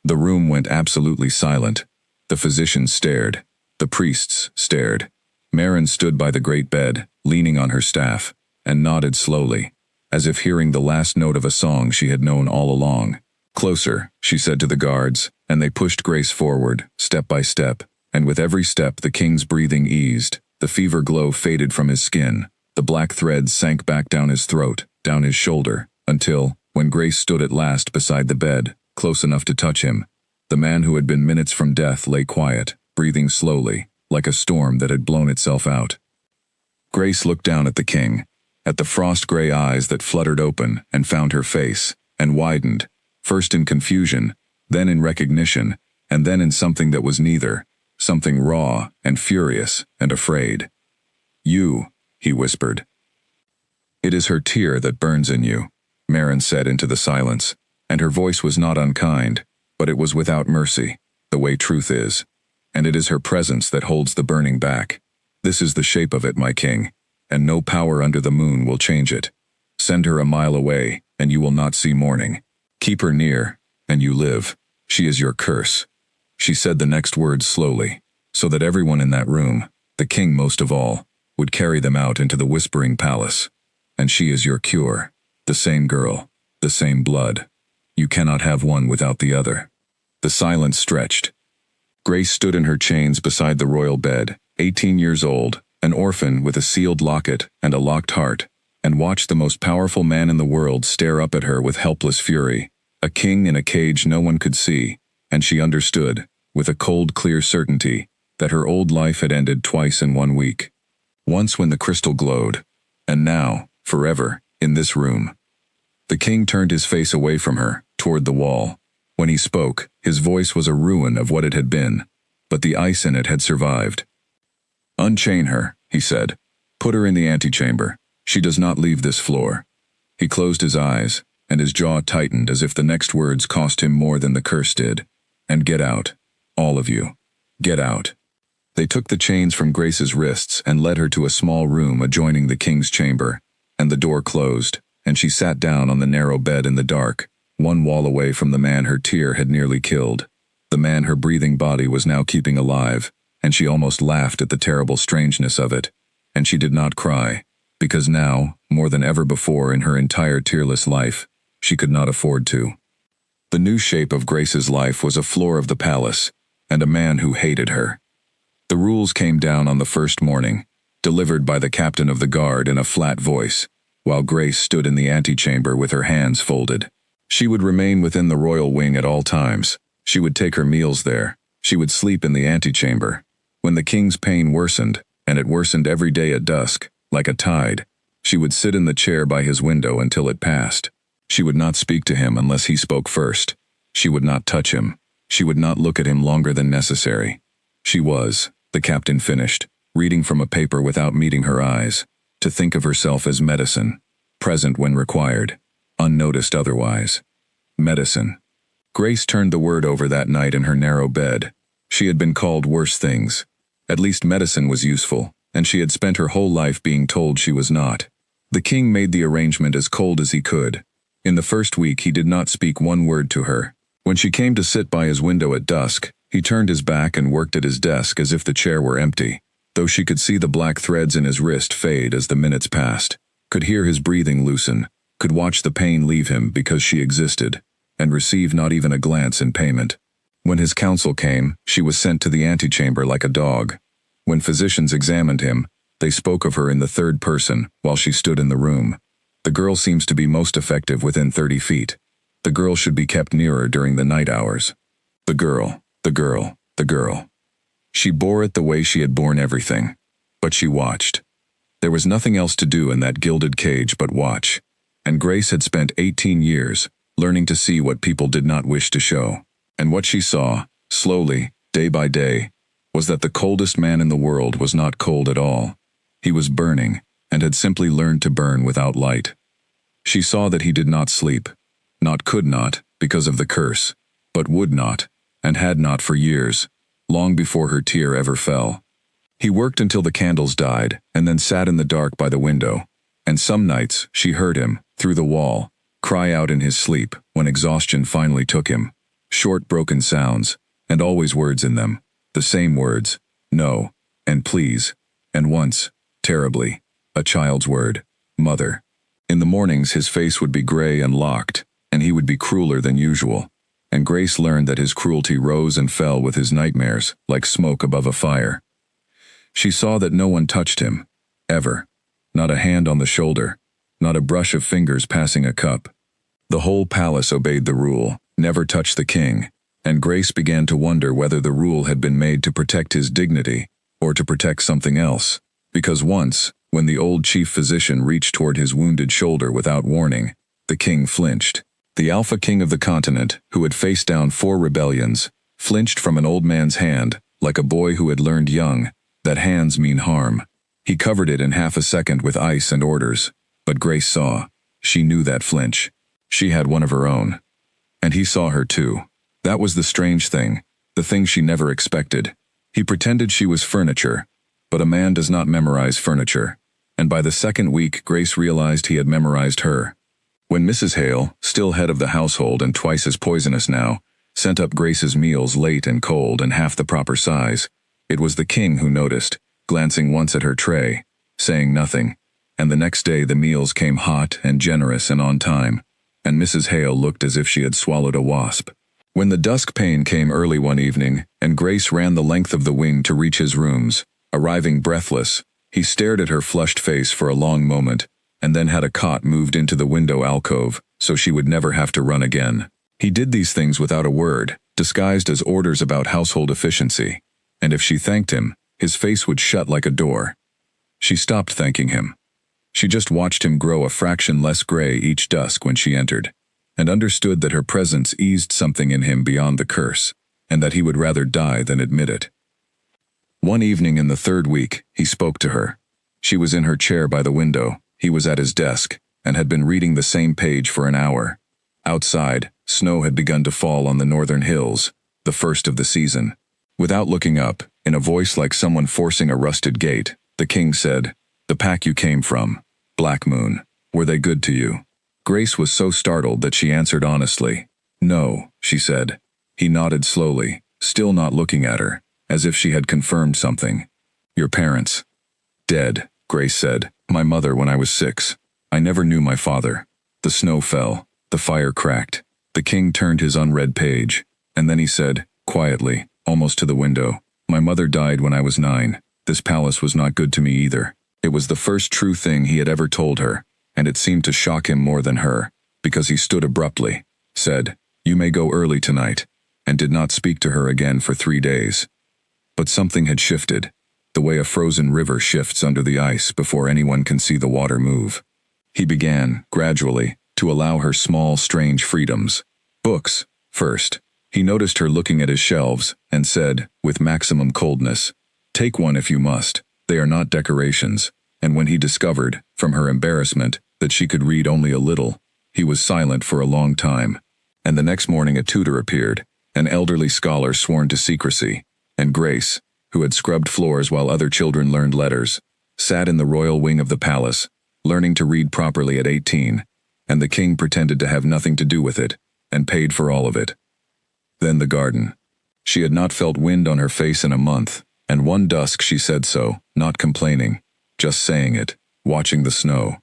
The room went absolutely silent. The physicians stared. The priests stared. Marin stood by the great bed, leaning on her staff, and nodded slowly, as if hearing the last note of a song she had known all along. Closer, she said to the guards, and they pushed Grace forward, step by step, and with every step the king's breathing eased, the fever glow faded from his skin, the black threads sank back down his throat, down his shoulder, until, when Grace stood at last beside the bed, close enough to touch him, the man who had been minutes from death lay quiet, breathing slowly, like a storm that had blown itself out. Grace looked down at the king, at the frost-gray eyes that fluttered open and found her face, and widened, first in confusion, then in recognition, and then in something that was neither, something raw and furious and afraid. You, he whispered. It is her tear that burns in you, Marin said into the silence, and her voice was not unkind, but it was without mercy, the way truth is, and it is her presence that holds the burning back. This is the shape of it, my king, and no power under the moon will change it. Send her a mile away, and you will not see morning. Keep her near, and you live. She is your curse. She said the next words slowly, so that everyone in that room, the king most of all, would carry them out into the whispering palace. And she is your cure, the same girl, the same blood. You cannot have one without the other. The silence stretched. Grace stood in her chains beside the royal bed, 18 years old, an orphan with a sealed locket and a locked heart, and watched the most powerful man in the world stare up at her with helpless fury, a king in a cage no one could see, and she understood, with a cold, clear certainty, that her old life had ended twice in 1 week. Once when the crystal glowed, and now, forever, in this room. The king turned his face away from her, toward the wall. When he spoke, his voice was a ruin of what it had been, but the ice in it had survived. Unchain her, he said. Put her in the antechamber. She does not leave this floor. He closed his eyes, and his jaw tightened as if the next words cost him more than the curse did. And get out. All of you. Get out. They took the chains from Grace's wrists and led her to a small room adjoining the king's chamber, and the door closed, and she sat down on the narrow bed in the dark, 1 wall away from the man her tear had nearly killed, the man her breathing body was now keeping alive, and she almost laughed at the terrible strangeness of it, and she did not cry, because now, more than ever before in her entire tearless life, she could not afford to. The new shape of Grace's life was a floor of the palace, and a man who hated her. The rules came down on the first morning, delivered by the captain of the guard in a flat voice, while Grace stood in the antechamber with her hands folded. She would remain within the royal wing at all times. She would take her meals there. She would sleep in the antechamber. When the king's pain worsened, and it worsened every day at dusk, like a tide, she would sit in the chair by his window until it passed. She would not speak to him unless he spoke first. She would not touch him. She would not look at him longer than necessary. She was, the captain finished, reading from a paper without meeting her eyes, to think of herself as medicine, present when required, unnoticed otherwise. Medicine. Grace turned the word over that night in her narrow bed. She had been called worse things. At least medicine was useful, and she had spent her whole life being told she was not. The king made the arrangement as cold as he could. In the first week he did not speak 1 word to her. When she came to sit by his window at dusk, he turned his back and worked at his desk as if the chair were empty. though she could see the black threads in his wrist fade as the minutes passed, could hear his breathing loosen, could watch the pain leave him because she existed, and receive not even a glance in payment. When his counsel came, she was sent to the antechamber like a dog. When physicians examined him, they spoke of her in the third person while she stood in the room. The girl seems to be most effective within 30 feet. The girl should be kept nearer during the night hours. The girl, the girl, the girl. She bore it the way she had borne everything. But she watched. There was nothing else to do in that gilded cage but watch. And Grace had spent 18 years learning to see what people did not wish to show. And what she saw, slowly, day by day, was that the coldest man in the world was not cold at all. He was burning, and had simply learned to burn without light. She saw that he did not sleep, not could not, because of the curse, but would not, and had not for years, long before her tear ever fell. He worked until the candles died, and then sat in the dark by the window, and some nights she heard him, through the wall, cry out in his sleep when exhaustion finally took him. Short broken sounds, and always words in them, the same words, no, and please, and once, terribly, a child's word, mother. In the mornings his face would be gray and locked, and he would be crueler than usual, and Grace learned that his cruelty rose and fell with his nightmares, like smoke above a fire. She saw that no one touched him, ever, not a hand on the shoulder, not a brush of fingers passing a cup. The whole palace obeyed the rule, never touch the king, and Grace began to wonder whether the rule had been made to protect his dignity, or to protect something else, because once, when the old chief physician reached toward his wounded shoulder without warning, the king flinched. The alpha king of the continent, who had faced down 4 rebellions, flinched from an old man's hand, like a boy who had learned young, that hands mean harm. He covered it in half a second with ice and orders, but Grace saw. She knew that flinch. She had one of her own. And he saw her too. That was the strange thing, the thing she never expected. He pretended she was furniture, but a man does not memorize furniture, and by the second week Grace realized he had memorized her. When Mrs. Hale, still head of the household and twice as poisonous now, sent up Grace's meals late and cold and half the proper size, it was the king who noticed, glancing once at her tray, saying nothing, and the next day the meals came hot and generous and on time, and Mrs. Hale looked as if she had swallowed a wasp. When the dusk pain came early one evening, and Grace ran the length of the wing to reach his rooms, arriving breathless, he stared at her flushed face for a long moment, and then had a cot moved into the window alcove, so she would never have to run again. He did these things without a word, disguised as orders about household efficiency, and if she thanked him, his face would shut like a door. She stopped thanking him. She just watched him grow a fraction less gray each dusk when she entered, and understood that her presence eased something in him beyond the curse, and that he would rather die than admit it. One evening in the 3rd week, he spoke to her. She was in her chair by the window, he was at his desk, and had been reading the same page for an hour. Outside, snow had begun to fall on the northern hills, the first of the season. Without looking up, in a voice like someone forcing a rusted gate, the king said, "The pack you came from, Black Moon, were they good to you?" Grace was so startled that she answered honestly. "No," she said. He nodded slowly, still not looking at her, as if she had confirmed something. "Your parents?" "Dead," Grace said. "My mother when I was 6. I never knew my father." The snow fell. The fire cracked. The king turned his unread page, and then he said, quietly, almost to the window, "My mother died when I was 9. This palace was not good to me either." It was the first true thing he had ever told her, and it seemed to shock him more than her, because he stood abruptly, said, "You may go early tonight," and did not speak to her again for 3 days. But something had shifted, the way a frozen river shifts under the ice before anyone can see the water move. He began, gradually, to allow her small, strange freedoms. Books, first. He noticed her looking at his shelves, and said, with maximum coldness, "Take one if you must. They are not decorations." And when he discovered, from her embarrassment, that she could read only a little, he was silent for a long time. And the next morning a tutor appeared, an elderly scholar sworn to secrecy, and Grace, who had scrubbed floors while other children learned letters, sat in the royal wing of the palace, learning to read properly at 18, and the king pretended to have nothing to do with it, and paid for all of it. Then the garden. She had not felt wind on her face in a month, And one dusk she said so, not complaining, just saying it, watching the snow.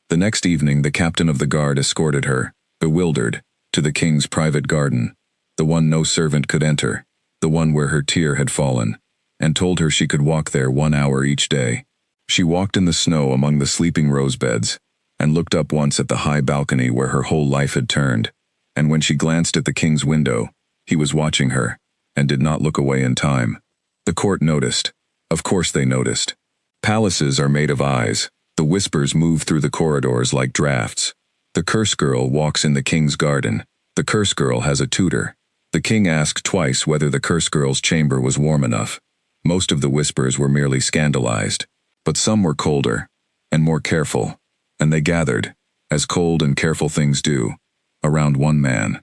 The next evening the captain of the guard escorted her, bewildered, to the king's private garden, the one no servant could enter, the one where her tear had fallen, and told her she could walk there 1 hour each day. She walked in the snow among the sleeping rosebeds, and looked up once at the high balcony where her whole life had turned, and when she glanced at the king's window, he was watching her, and did not look away in time. The court noticed. Of course they noticed. Palaces are made of eyes. The whispers move through the corridors like drafts. The curse girl walks in the king's garden. The curse girl has a tutor. The king asked twice whether the curse girl's chamber was warm enough. Most of the whispers were merely scandalized, but some were colder, and more careful, and they gathered, as cold and careful things do, around one man.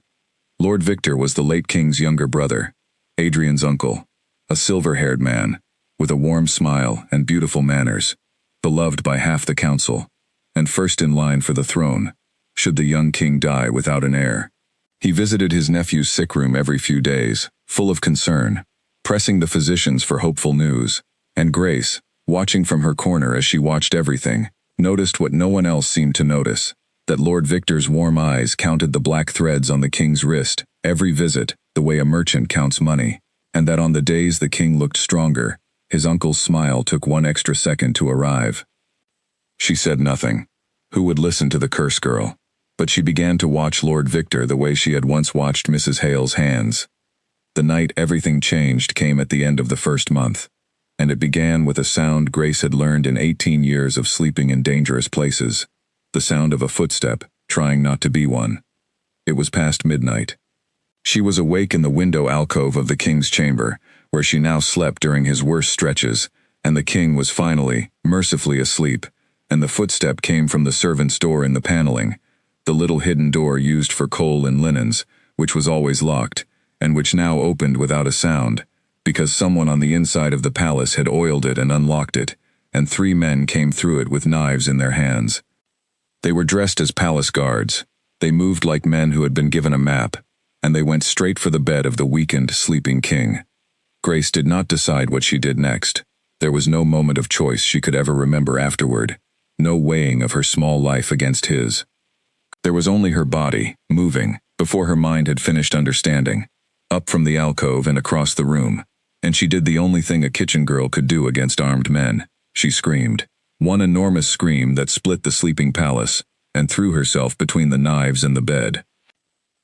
Lord Victor was the late king's younger brother, Adrian's uncle, a silver-haired man, with a warm smile and beautiful manners, beloved by half the council, and first in line for the throne, should the young king die without an heir. He visited his nephew's sick room every few days, full of concern, pressing the physicians for hopeful news, and Grace, watching from her corner as she watched everything, noticed what no one else seemed to notice, that Lord Victor's warm eyes counted the black threads on the king's wrist, every visit, the way a merchant counts money, and that on the days the king looked stronger, his uncle's smile took 1 extra second to arrive. She said nothing. Who would listen to the curse girl? But she began to watch Lord Victor the way she had once watched Mrs. Hale's hands. The night everything changed came at the end of the first month, and it began with a sound Grace had learned in 18 years of sleeping in dangerous places, the sound of a footstep, trying not to be one. It was past midnight. She was awake in the window alcove of the king's chamber, where she now slept during his worst stretches, and the king was finally, mercifully asleep, and the footstep came from the servant's door in the paneling, the little hidden door used for coal and linens, which was always locked, and which now opened without a sound, because someone on the inside of the palace had oiled it and unlocked it, and 3 men came through it with knives in their hands. They were dressed as palace guards. They moved like men who had been given a map, and they went straight for the bed of the weakened, sleeping king. Grace did not decide what she did next. There was no moment of choice she could ever remember afterward, no weighing of her small life against his. There was only her body, moving, before her mind had finished understanding, up from the alcove and across the room, and she did the only thing a kitchen girl could do against armed men. She screamed. One enormous scream that split the sleeping palace, and threw herself between the knives and the bed.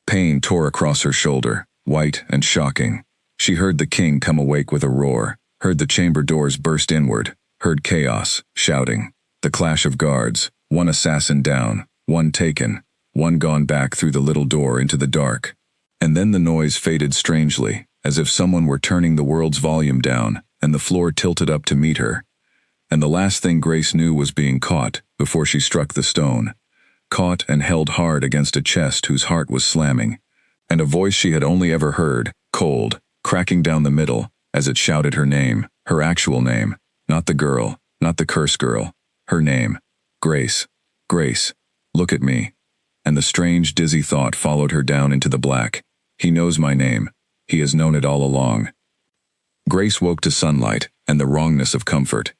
Pain tore across her shoulder, white and shocking. She heard the king come awake with a roar, heard the chamber doors burst inward, heard chaos, shouting, the clash of guards, one assassin down, one taken, one gone back through the little door into the dark. And then the noise faded strangely, as if someone were turning the world's volume down, and the floor tilted up to meet her. And the last thing Grace knew was being caught, before she struck the stone. Caught and held hard against a chest whose heart was slamming, and a voice she had only ever heard, cold, cracking down the middle, as it shouted her name, her actual name, not the girl, not the curse girl, her name. Grace. Grace. Look at me. And the strange, dizzy thought followed her down into the black. He knows my name. He has known it all along. Grace woke to sunlight and the wrongness of comfort.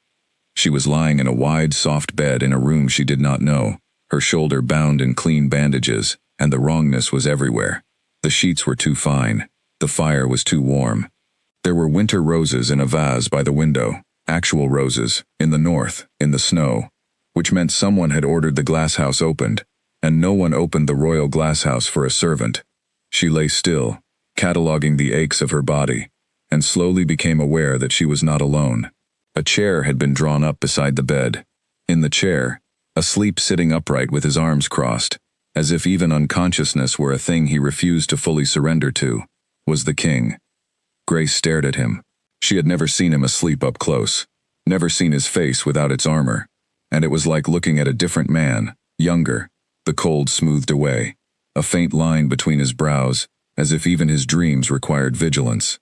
She was lying in a wide, soft bed in a room she did not know, her shoulder bound in clean bandages, and the wrongness was everywhere. The sheets were too fine. The fire was too warm. There were winter roses in a vase by the window, actual roses, in the north, in the snow, which meant someone had ordered the glasshouse opened, and no one opened the royal glasshouse for a servant. She lay still, cataloging the aches of her body, and slowly became aware that she was not alone. A chair had been drawn up beside the bed. In the chair, asleep sitting upright with his arms crossed, as if even unconsciousness were a thing he refused to fully surrender to, was the king. Grace stared at him. She had never seen him asleep up close, never seen his face without its armor, and it was like looking at a different man, younger, the cold smoothed away, a faint line between his brows, as if even his dreams required vigilance.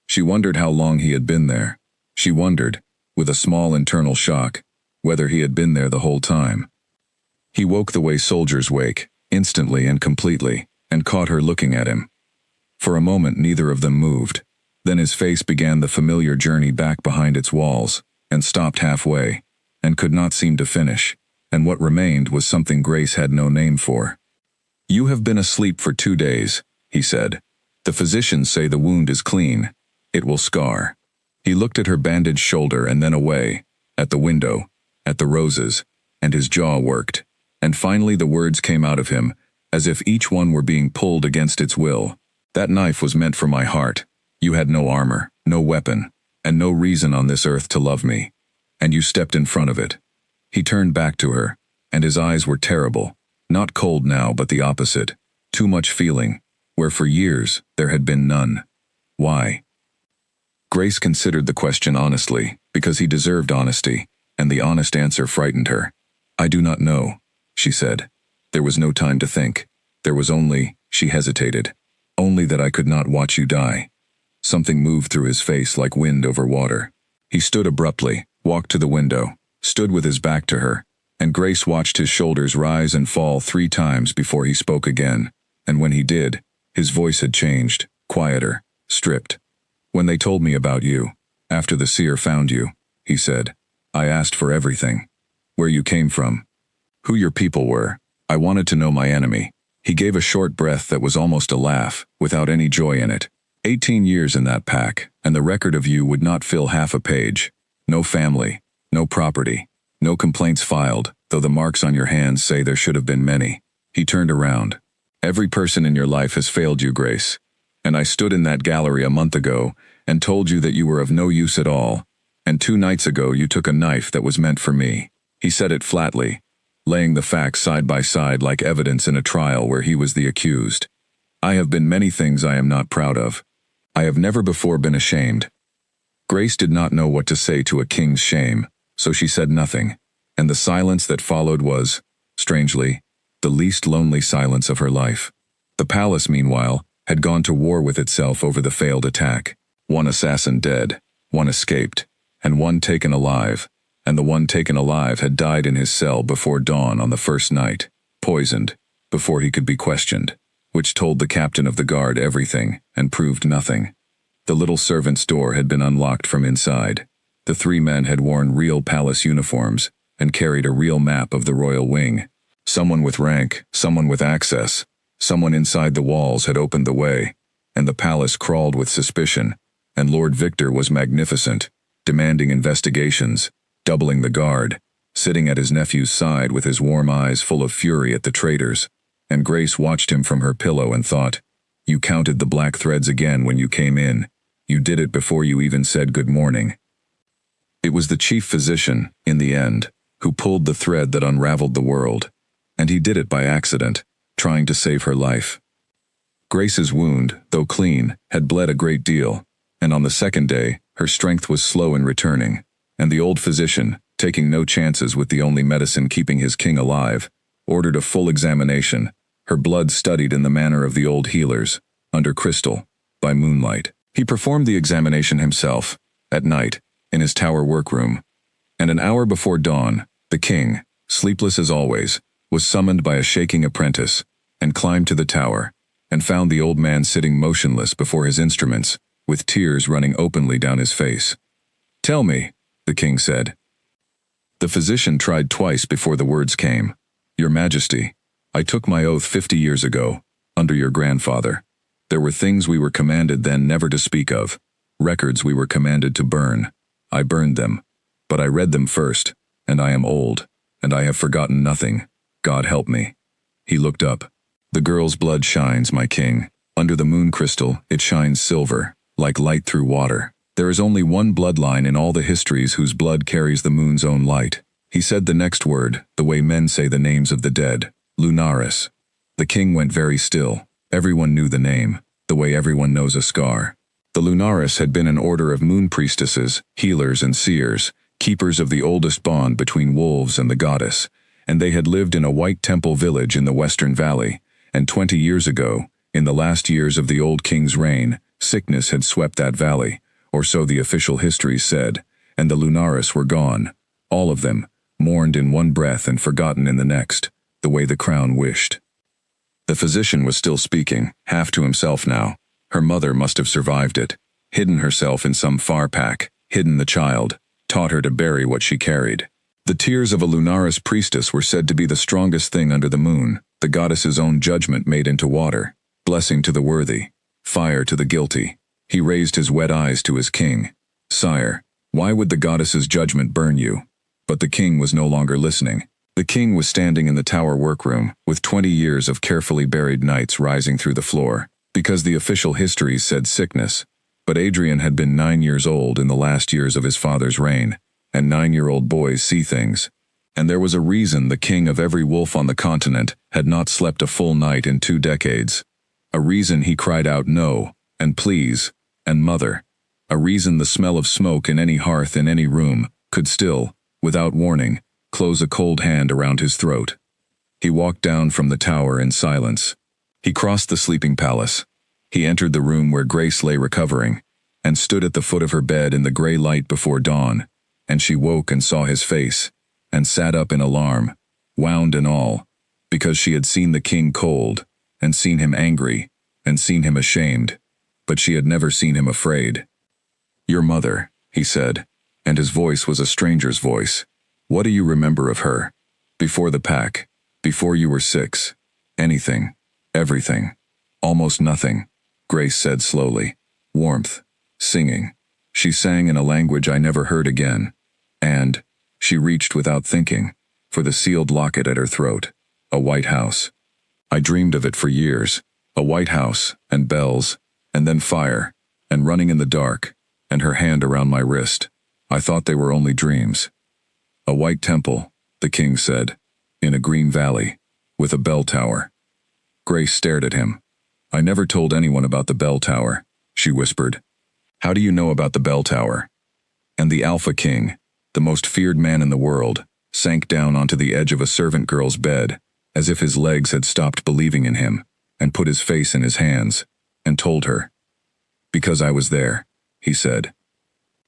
She wondered how long he had been there. She wondered, with a small internal shock, whether he had been there the whole time. He woke the way soldiers wake, instantly and completely, and caught her looking at him. For a moment neither of them moved. Then his face began the familiar journey back behind its walls, and stopped halfway, and could not seem to finish, and what remained was something Grace had no name for. "You have been asleep for 2 days," he said. "The physicians say the wound is clean. It will scar." He looked at her bandaged shoulder and then away, at the window, at the roses, and his jaw worked, and finally the words came out of him, as if each one were being pulled against its will. "That knife was meant for my heart. You had no armor, no weapon, and no reason on this earth to love me, and you stepped in front of it." He turned back to her, and his eyes were terrible, not cold now but the opposite, too much feeling, where for years there had been none. Why? Grace considered the question honestly, because he deserved honesty, and the honest answer frightened her. "I do not know," she said. "There was no time to think. There was only," she hesitated, "only that I could not watch you die." Something moved through his face like wind over water. He stood abruptly, walked to the window, stood with his back to her, and Grace watched his shoulders rise and fall 3 times before he spoke again, and when he did, his voice had changed, quieter, stripped. "When they told me about you, after the seer found you," he said, "I asked for everything. Where you came from, who your people were. I wanted to know my enemy." He gave a short breath that was almost a laugh, without any joy in it. 18 years in that pack, and the record of you would not fill half a page. No family, no property, no complaints filed, though the marks on your hands say there should have been many. He turned around. "Every person in your life has failed you, Grace. And I stood in that gallery a month ago and told you that you were of no use at all, and 2 nights ago you took a knife that was meant for me." He said it flatly, laying the facts side by side like evidence in a trial where he was the accused. "I have been many things I am not proud of. I have never before been ashamed." Grace did not know what to say to a king's shame, so she said nothing, and the silence that followed was, strangely, the least lonely silence of her life. The palace, meanwhile, had gone to war with itself over the failed attack. 1 assassin dead, 1 escaped, and 1 taken alive, and the 1 taken alive had died in his cell before dawn on the first night, poisoned, before he could be questioned, which told the captain of the guard everything and proved nothing. The little servant's door had been unlocked from inside. The 3 men had worn real palace uniforms and carried a real map of the royal wing. Someone with rank, someone with access, someone inside the walls had opened the way, and the palace crawled with suspicion, and Lord Victor was magnificent, demanding investigations, doubling the guard, sitting at his nephew's side with his warm eyes full of fury at the traitors. And Grace watched him from her pillow and thought, "You counted the black threads again when you came in. You did it before you even said good morning." It was the chief physician, in the end, who pulled the thread that unraveled the world, and he did it by accident, trying to save her life. Grace's wound, though clean, had bled a great deal, and on the 2nd day, her strength was slow in returning, and the old physician, taking no chances with the only medicine keeping his king alive, ordered a full examination, her blood studied in the manner of the old healers, under crystal, by moonlight. He performed the examination himself, at night, in his tower workroom, and an hour before dawn, the king, sleepless as always, was summoned by a shaking apprentice, and climbed to the tower, and found the old man sitting motionless before his instruments, with tears running openly down his face. "Tell me," the king said. The physician tried twice before the words came. "Your Majesty, I took my oath 50 years ago, under your grandfather. There were things we were commanded then never to speak of, records we were commanded to burn. I burned them, but I read them first, and I am old, and I have forgotten nothing. God help me." He looked up. "The girl's blood shines, my king. Under the moon crystal, it shines silver, like light through water. There is only one bloodline in all the histories whose blood carries the moon's own light." He said the next word, the way men say the names of the dead, Lunaris. The king went very still. Everyone knew the name, the way everyone knows a scar. The Lunaris had been an order of moon priestesses, healers and seers, keepers of the oldest bond between wolves and the goddess, and they had lived in a white temple village in the Western Valley, and 20 years ago, in the last years of the old king's reign, sickness had swept that valley, or so the official histories said, and the Lunaris were gone, all of them, mourned in one breath and forgotten in the next, the way the crown wished. The physician was still speaking, half to himself now. Her mother must have survived it. hidden herself in some far pack, hidden the child, taught her to bury what she carried. The tears of a Lunaris priestess were said to be the strongest thing under the moon, the goddess's own judgment made into water, blessing to the worthy, fire to the guilty. He raised his wet eyes to his king. Sire, why would the goddess's judgment burn you? But the king was no longer listening. The king was standing in the tower workroom, with 20 years of carefully buried nights rising through the floor, because the official histories said sickness. But Adrian had been 9 years old in the last years of his father's reign, and 9-year-old boys see things. And there was a reason the king of every wolf on the continent had not slept a full night in 2 decades. A reason he cried out no, and please, and mother. A reason the smell of smoke in any hearth in any room could still, without warning, close a cold hand around his throat. He walked down from the tower in silence. He crossed the sleeping palace. He entered the room where Grace lay recovering, and stood at the foot of her bed in the gray light before dawn, and she woke and saw his face, and sat up in alarm, wound and all, because she had seen the king cold, and seen him angry, and seen him ashamed, but she had never seen him afraid. "Your mother," he said, and his voice was a stranger's voice. "What do you remember of her? Before the pack, before you were 6. Anything, everything, almost nothing," Grace said slowly. "Warmth, singing." She sang in a language I never heard again. And she reached without thinking for the sealed locket at her throat. A white house. I dreamed of it for years. A white house, and bells, and then fire, and running in the dark, and her hand around my wrist. I thought they were only dreams. "A white temple," the king said, "in a green valley, with a bell tower." Grace stared at him. "I never told anyone about the bell tower," she whispered. "How do you know about the bell tower?" And the Alpha King, the most feared man in the world, sank down onto the edge of a servant girl's bed, as if his legs had stopped believing in him, and put his face in his hands, and told her. "Because I was there," he said.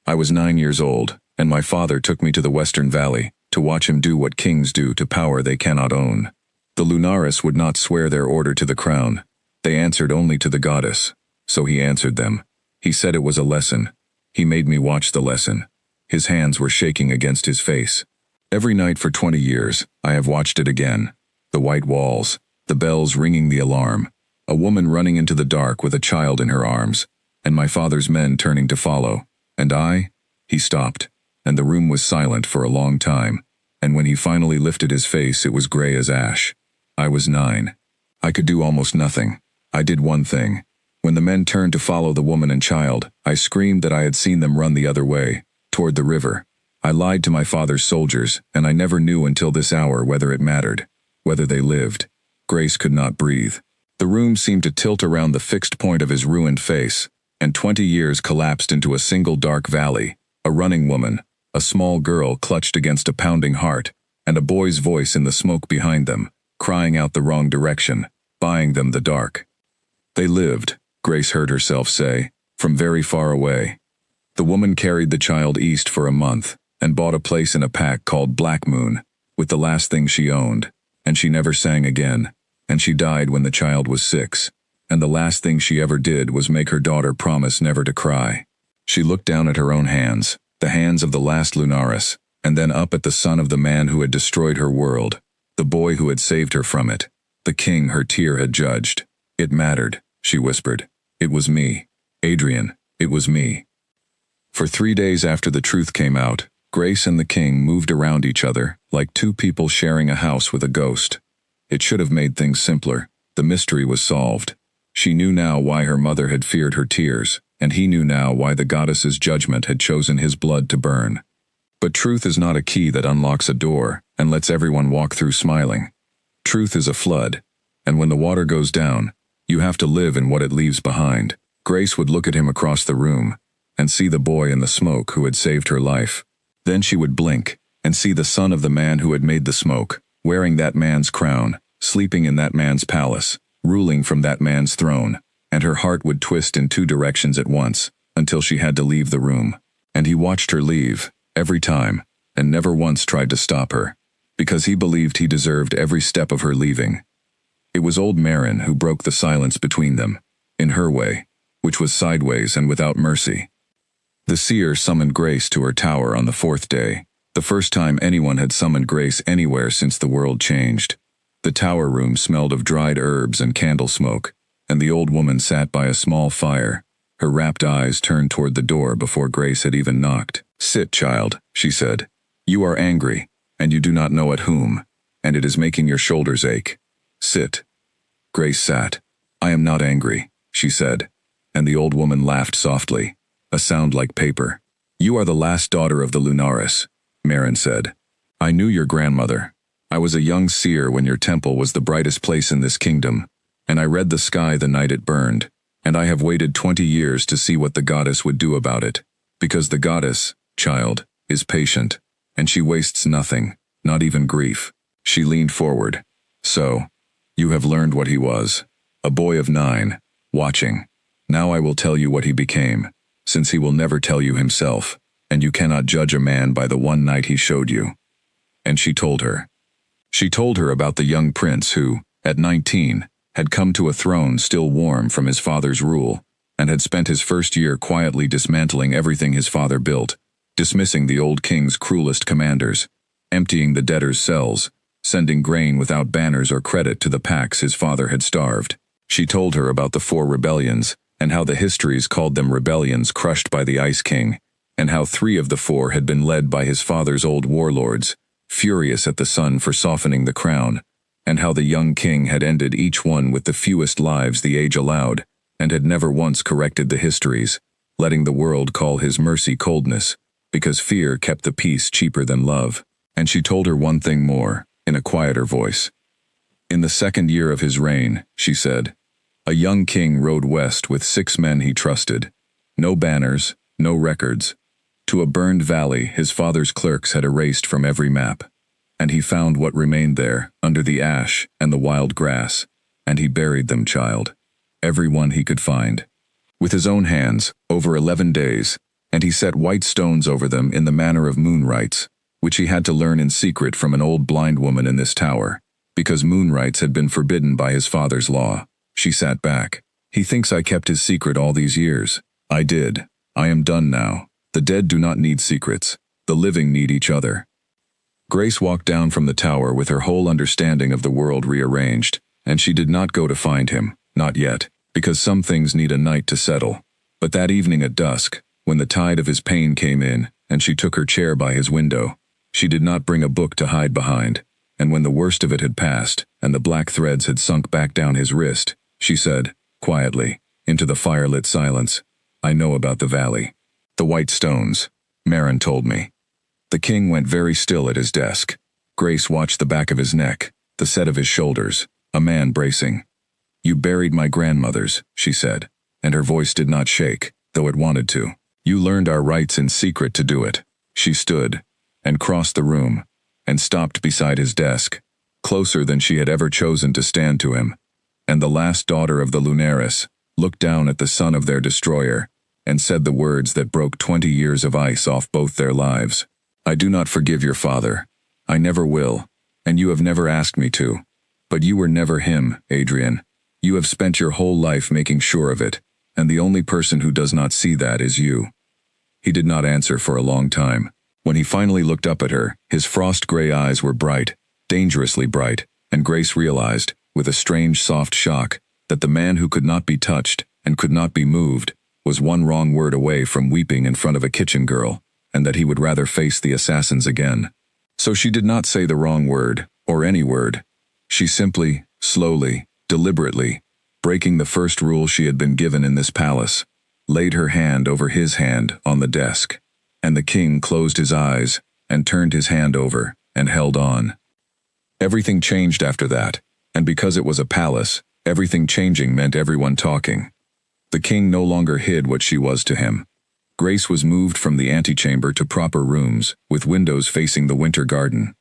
"I was 9 years old, and my father took me to the Western Valley, to watch him do what kings do to power they cannot own. The Lunaris would not swear their order to the crown. They answered only to the goddess. So he answered them. He said it was a lesson. He made me watch the lesson. His hands were shaking against his face. Every night for 20 years, I have watched it again. The white walls, the bells ringing the alarm, a woman running into the dark with a child in her arms, and my father's men turning to follow. And I?" He stopped, and the room was silent for a long time, and when he finally lifted his face it was gray as ash. I was 9. I could do almost nothing. I did one thing. When the men turned to follow the woman and child, I screamed that I had seen them run the other way, toward the river. I lied to my father's soldiers, and I never knew until this hour whether it mattered, whether they lived. Grace could not breathe. The room seemed to tilt around the fixed point of his ruined face, and 20 years collapsed into a single dark valley, a running woman, a small girl clutched against a pounding heart, and a boy's voice in the smoke behind them, crying out the wrong direction, buying them the dark. They lived, Grace heard herself say, from very far away. The woman carried the child east for a month, and bought a place in a pack called Black Moon, with the last thing she owned, and she never sang again, and she died when the child was 6, and the last thing she ever did was make her daughter promise never to cry. She looked down at her own hands, the hands of the last Lunaris, and then up at the son of the man who had destroyed her world, the boy who had saved her from it, the king her tear had judged. "It mattered," she whispered. "It was me. Adrian, it was me." For 3 days after the truth came out, Grace and the king moved around each other, like two people sharing a house with a ghost. It should have made things simpler. The mystery was solved. She knew now why her mother had feared her tears, and he knew now why the goddess's judgment had chosen his blood to burn. But truth is not a key that unlocks a door and lets everyone walk through smiling. Truth is a flood, and when the water goes down, you have to live in what it leaves behind. Grace would look at him across the room, and see the boy in the smoke who had saved her life. Then she would blink, and see the son of the man who had made the smoke, wearing that man's crown, sleeping in that man's palace, ruling from that man's throne, and her heart would twist in 2 directions at once, until she had to leave the room. And he watched her leave, every time, and never once tried to stop her, because he believed he deserved every step of her leaving. It was old Marin who broke the silence between them, in her way, which was sideways and without mercy. The seer summoned Grace to her tower on the fourth day, the first time anyone had summoned Grace anywhere since the world changed. The tower room smelled of dried herbs and candle smoke, and the old woman sat by a small fire, her rapt eyes turned toward the door before Grace had even knocked. "Sit, child," she said. "You are angry, and you do not know at whom, and it is making your shoulders ache. Sit." Grace sat. "I am not angry," she said, and the old woman laughed softly, a sound like paper. "You are the last daughter of the Lunaris," Marin said. "I knew your grandmother. I was a young seer when your temple was the brightest place in this kingdom, and I read the sky the night it burned, and I have waited 20 years to see what the goddess would do about it, because the goddess, child, is patient, and she wastes nothing, not even grief." She leaned forward. "So, you have learned what he was, a boy of 9, watching. Now I will tell you what he became, since he will never tell you himself, and you cannot judge a man by the one night he showed you." And she told her. She told her about the young prince who, at 19, had come to a throne still warm from his father's rule, and had spent his first year quietly dismantling everything his father built, dismissing the old king's cruelest commanders, emptying the debtors' cells, sending grain without banners or credit to the packs his father had starved. She told her about the 4 rebellions, and how the histories called them rebellions crushed by the Ice King, and how 3 of the 4 had been led by his father's old warlords, furious at the sun for softening the crown, and how the young king had ended each one with the fewest lives the age allowed, and had never once corrected the histories, letting the world call his mercy coldness, because fear kept the peace cheaper than love. And she told her one thing more, in a quieter voice. "In the 2nd year of his reign," she said, "a young king rode west with 6 men he trusted. No banners, no records. To a burned valley his father's clerks had erased from every map. And he found what remained there, under the ash and the wild grass, and he buried them, child. Every one he could find. With his own hands, over 11 days, and he set white stones over them in the manner of moon rites, which he had to learn in secret from an old blind woman in this tower, because moon rites had been forbidden by his father's law." She sat back. "He thinks I kept his secret all these years. I did. I am done now. The dead do not need secrets. The living need each other." Grace walked down from the tower with her whole understanding of the world rearranged, and she did not go to find him, not yet, because some things need a night to settle. But that evening at dusk, when the tide of his pain came in, and she took her chair by his window, she did not bring a book to hide behind, and when the worst of it had passed, and the black threads had sunk back down his wrist, she said, quietly, into the firelit silence, "I know about the valley. The white stones. Marin told me." The king went very still at his desk. Grace watched the back of his neck, the set of his shoulders, a man bracing. "You buried my grandmothers," she said, and her voice did not shake, though it wanted to. "You learned our rites in secret to do it." She stood, and crossed the room, and stopped beside his desk, closer than she had ever chosen to stand to him, and the last daughter of the Lunaris looked down at the son of their destroyer, and said the words that broke 20 years of ice off both their lives. "I do not forgive your father. I never will, and you have never asked me to. But you were never him, Adrian. You have spent your whole life making sure of it, and the only person who does not see that is you." He did not answer for a long time. When he finally looked up at her, his frost-gray eyes were bright, dangerously bright, and Grace realized, with a strange soft shock, that the man who could not be touched, and could not be moved, was one wrong word away from weeping in front of a kitchen girl, and that he would rather face the assassins again. So she did not say the wrong word, or any word. She simply, slowly, deliberately, breaking the first rule she had been given in this palace, laid her hand over his hand on the desk, and the king closed his eyes, and turned his hand over, and held on. Everything changed after that, and because it was a palace, everything changing meant everyone talking. The king no longer hid what she was to him. Grace was moved from the antechamber to proper rooms, with windows facing the winter garden.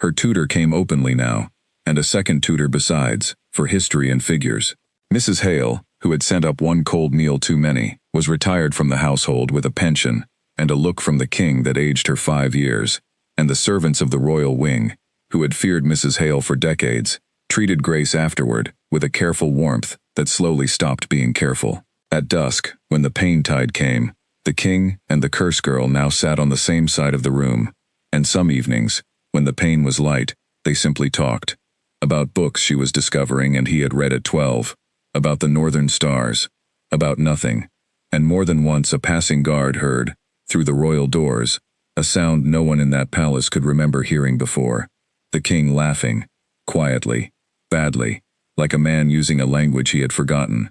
Her tutor came openly now, and a second tutor besides, for history and figures. Mrs. Hale, who had sent up one cold meal too many, was retired from the household with a pension, and a look from the king that aged her 5 years, and the servants of the royal wing, who had feared Mrs. Hale for decades, treated Grace afterward with a careful warmth that slowly stopped being careful. At dusk, when the pain tide came, the king and the curse girl now sat on the same side of the room, and some evenings, when the pain was light, they simply talked. About books she was discovering and he had read at 12, about the northern stars, about nothing, and more than once a passing guard heard, through the royal doors, a sound no one in that palace could remember hearing before. The king laughing, quietly, badly, like a man using a language he had forgotten.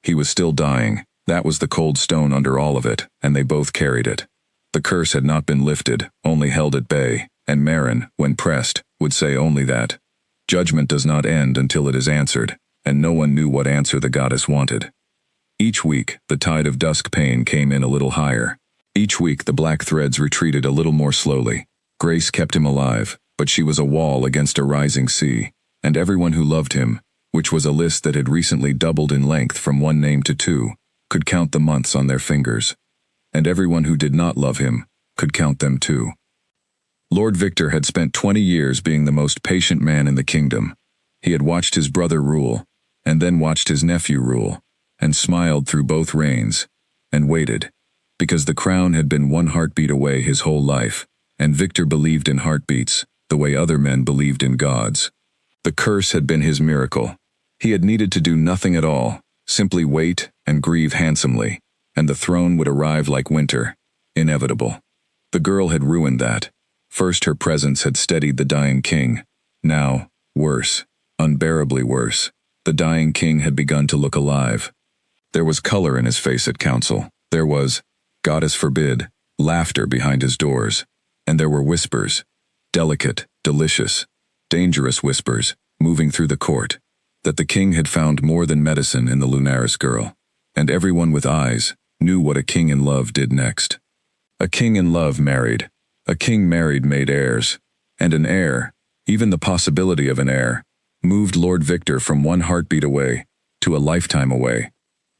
He was still dying, that was the cold stone under all of it, and they both carried it. The curse had not been lifted, only held at bay, and Marin, when pressed, would say only that. Judgment does not end until it is answered, and no one knew what answer the goddess wanted. Each week, the tide of dusk pain came in a little higher. Each week the black threads retreated a little more slowly. Grace kept him alive, but she was a wall against a rising sea, and everyone who loved him, which was a list that had recently doubled in length from one name to two, could count the months on their fingers. And everyone who did not love him could count them too. Lord Victor had spent 20 years being the most patient man in the kingdom. He had watched his brother rule, and then watched his nephew rule, and smiled through both reigns, and waited, because the crown had been one heartbeat away his whole life, and Victor believed in heartbeats, the way other men believed in gods. The curse had been his miracle. He had needed to do nothing at all, simply wait and grieve handsomely, and the throne would arrive like winter, inevitable. The girl had ruined that. First her presence had steadied the dying king. Now, worse, unbearably worse, the dying king had begun to look alive. There was color in his face at council. There was, goddess forbid, laughter behind his doors. And there were whispers, delicate, delicious, dangerous whispers, moving through the court, that the king had found more than medicine in the Lunaris girl. And everyone with eyes knew what a king in love did next. A king in love married. A king married made heirs. And an heir, even the possibility of an heir, moved Lord Victor from one heartbeat away to a lifetime away.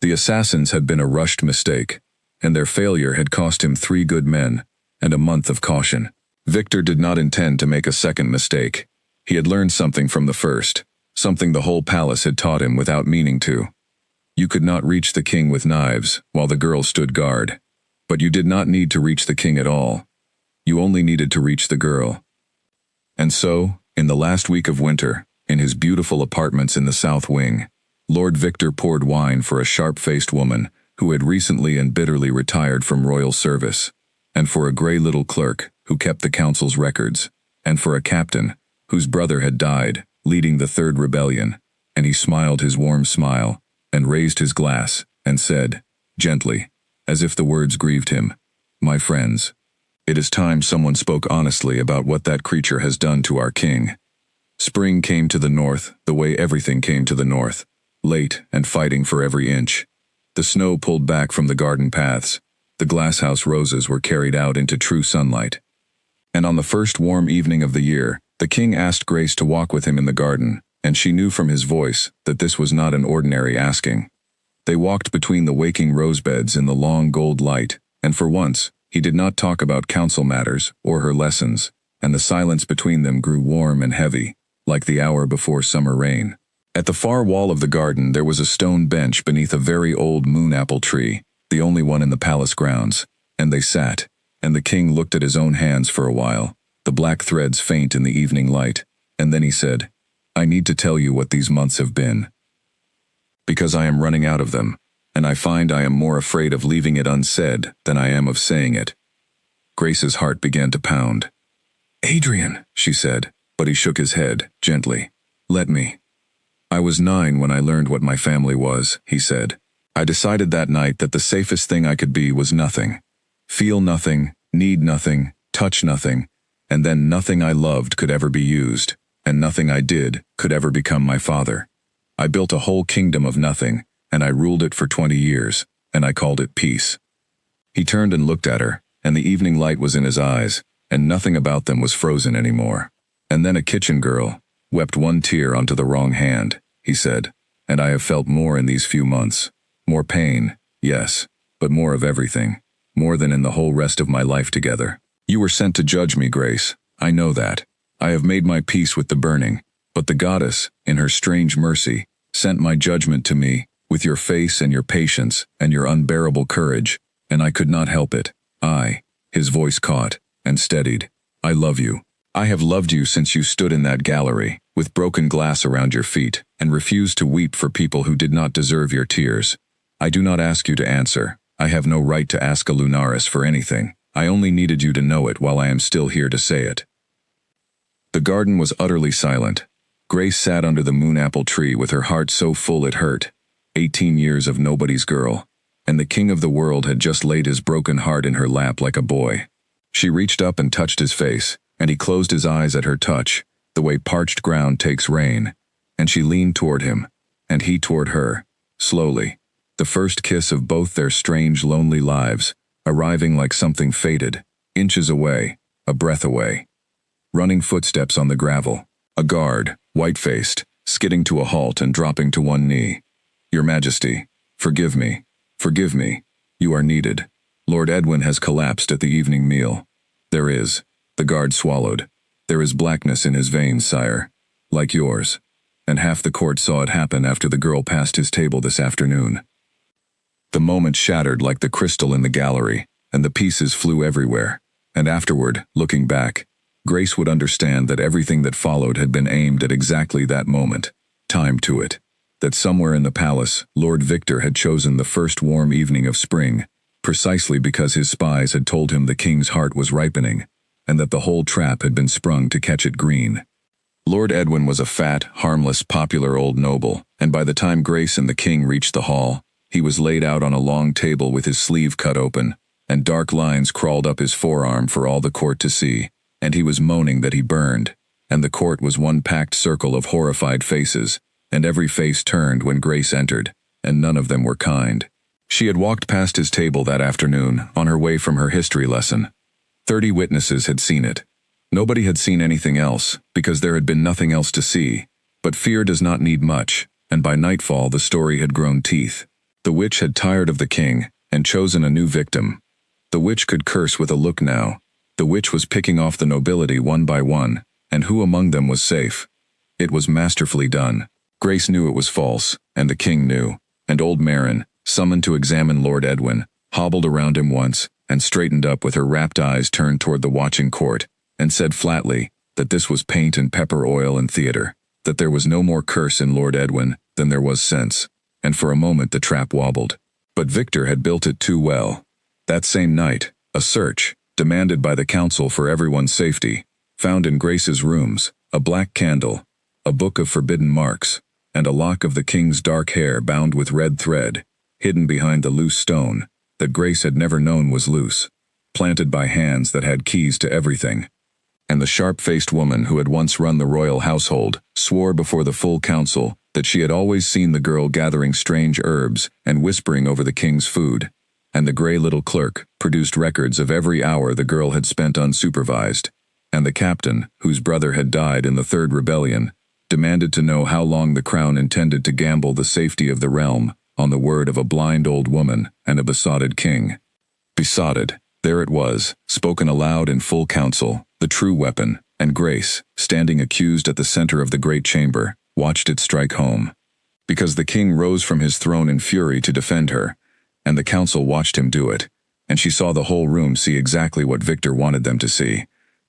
The assassins had been a rushed mistake, and their failure had cost him 3 good men and a month of caution. Victor did not intend to make a second mistake. He had learned something from the first, something the whole palace had taught him without meaning to. You could not reach the king with knives while the girl stood guard. But you did not need to reach the king at all. You only needed to reach the girl. And so, in the last week of winter, in his beautiful apartments in the south wing, Lord Victor poured wine for a sharp-faced woman who had recently and bitterly retired from royal service, and for a gray little clerk who kept the council's records, and for a captain whose brother had died, leading the third rebellion, and he smiled his warm smile, and raised his glass, and said, gently, as if the words grieved him, "My friends, it is time someone spoke honestly about what that creature has done to our king." Spring came to the north the way everything came to the north, late and fighting for every inch. The snow pulled back from the garden paths. The glasshouse roses were carried out into true sunlight. And on the first warm evening of the year, the king asked Grace to walk with him in the garden, and she knew from his voice that this was not an ordinary asking. They walked between the waking rosebeds in the long gold light, and for once, he did not talk about council matters or her lessons, and the silence between them grew warm and heavy, like the hour before summer rain. At the far wall of the garden there was a stone bench beneath a very old moon-apple tree, the only one in the palace grounds, and they sat, and the king looked at his own hands for a while, the black threads faint in the evening light, and then he said, "I need to tell you what these months have been. Because I am running out of them, and I find I am more afraid of leaving it unsaid than I am of saying it." Grace's heart began to pound. "Adrian," she said, but he shook his head, gently. "Let me." "I was 9 when I learned what my family was," he said. "I decided that night that the safest thing I could be was nothing. Feel nothing, need nothing, touch nothing, and then nothing I loved could ever be used, and nothing I did could ever become my father. I built a whole kingdom of nothing, and I ruled it for 20 years, and I called it peace." He turned and looked at her, and the evening light was in his eyes, and nothing about them was frozen anymore. "And then a kitchen girl wept one tear onto the wrong hand," he said, "and I have felt more in these few months. More pain, yes, but more of everything, more than in the whole rest of my life together. You were sent to judge me, Grace. I know that. I have made my peace with the burning, but the goddess, in her strange mercy, sent my judgment to me with your face and your patience and your unbearable courage, and I could not help it. His voice caught and steadied. I love you. I have loved you since you stood in that gallery, with broken glass around your feet, and refused to weep for people who did not deserve your tears. I do not ask you to answer. I have no right to ask a Lunaris for anything. I only needed you to know it while I am still here to say it. The garden was utterly silent. Grace sat under the moon-apple tree with her heart so full it hurt. 18 years of nobody's girl, and the king of the world had just laid his broken heart in her lap like a boy. She reached up and touched his face, and he closed his eyes at her touch, the way parched ground takes rain. And she leaned toward him, and he toward her, slowly. The first kiss of both their strange, lonely lives, arriving like something fated, inches away, a breath away. Running footsteps on the gravel. A guard, white-faced, skidding to a halt and dropping to one knee. Your Majesty, forgive me. Forgive me. You are needed. Lord Edwin has collapsed at the evening meal. There is. The guard swallowed. There is blackness in his veins, sire. Like yours. And half the court saw it happen after the girl passed his table this afternoon. The moment shattered like the crystal in the gallery, and the pieces flew everywhere. And afterward, looking back, Grace would understand that everything that followed had been aimed at exactly that moment, timed to it. That somewhere in the palace, Lord Victor had chosen the first warm evening of spring, precisely because his spies had told him the king's heart was ripening, and that the whole trap had been sprung to catch it green. Lord Edwin was a fat, harmless, popular old noble, and by the time Grace and the king reached the hall, he was laid out on a long table with his sleeve cut open, and dark lines crawled up his forearm for all the court to see, and he was moaning that he burned, and the court was one packed circle of horrified faces, and every face turned when Grace entered, and none of them were kind. She had walked past his table that afternoon, on her way from her history lesson. 30 witnesses had seen it. Nobody had seen anything else, because there had been nothing else to see. But fear does not need much, and by nightfall the story had grown teeth. The witch had tired of the king, and chosen a new victim. The witch could curse with a look now. The witch was picking off the nobility one by one, and who among them was safe? It was masterfully done. Grace knew it was false, and the king knew, and old Marin, summoned to examine Lord Edwin, hobbled around him once, and straightened up with her rapt eyes turned toward the watching court, and said flatly that this was paint and pepper oil and theater, that there was no more curse in Lord Edwin than there was sense, and for a moment the trap wobbled. But Victor had built it too well. That same night, a search, demanded by the council for everyone's safety, found in Grace's rooms a black candle, a book of forbidden marks, and a lock of the king's dark hair bound with red thread, hidden behind the loose stone that Grace had never known was loose, planted by hands that had keys to everything. And the sharp-faced woman who had once run the royal household swore before the full council that she had always seen the girl gathering strange herbs and whispering over the king's food, and the gray little clerk produced records of every hour the girl had spent unsupervised, and the captain, whose brother had died in the Third Rebellion, demanded to know how long the crown intended to gamble the safety of the realm on the word of a blind old woman and a besotted king. Besotted, there it was, spoken aloud in full council, the true weapon, and Grace, standing accused at the center of the great chamber, watched it strike home. Because the king rose from his throne in fury to defend her, and the council watched him do it, and she saw the whole room see exactly what Victor wanted them to see.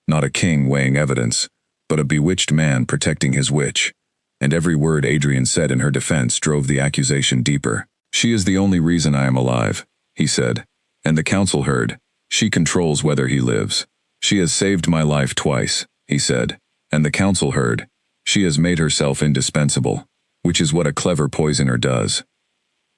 Not a king weighing evidence, but a bewitched man protecting his witch. And every word Adrian said in her defense drove the accusation deeper. She is the only reason I am alive, he said. And the council heard. She controls whether he lives. She has saved my life twice, he said. And the council heard. She has made herself indispensable, which is what a clever poisoner does.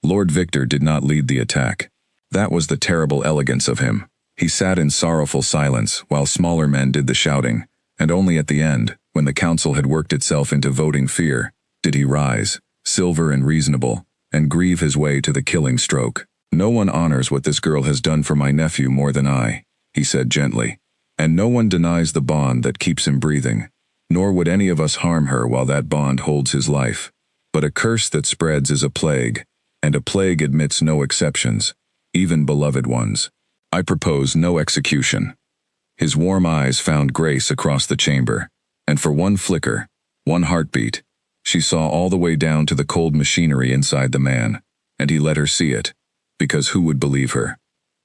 Lord Victor did not lead the attack. That was the terrible elegance of him. He sat in sorrowful silence while smaller men did the shouting, and only at the end, when the council had worked itself into voting fear, did he rise, silver and reasonable, and grieve his way to the killing stroke. No one honors what this girl has done for my nephew more than I, he said gently, and no one denies the bond that keeps him breathing, nor would any of us harm her while that bond holds his life. But a curse that spreads is a plague, and a plague admits no exceptions, even beloved ones. I propose no execution. His warm eyes found Grace across the chamber, and for one flicker, one heartbeat, she saw all the way down to the cold machinery inside the man, and he let her see it, because who would believe her?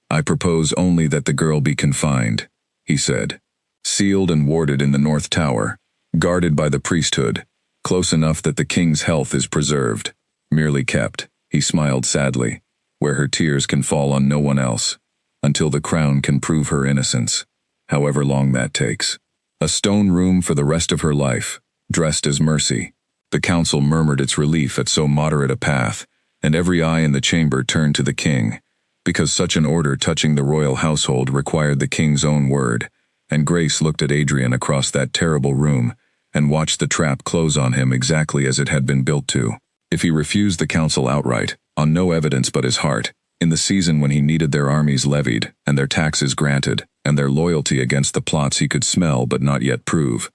"I propose only that the girl be confined," he said. "Sealed and warded in the North Tower, guarded by the priesthood, close enough that the king's health is preserved. Merely kept," he smiled sadly, "where her tears can fall on no one else, until the crown can prove her innocence, however long that takes. A stone room for the rest of her life, dressed as mercy." The council murmured its relief at so moderate a path, and every eye in the chamber turned to the king, because such an order touching the royal household required the king's own word, and Grace looked at Adrian across that terrible room, and watched the trap close on him exactly as it had been built to. If he refused the council outright, on no evidence but his heart, in the season when he needed their armies levied, and their taxes granted, and their loyalty against the plots he could smell but not yet prove,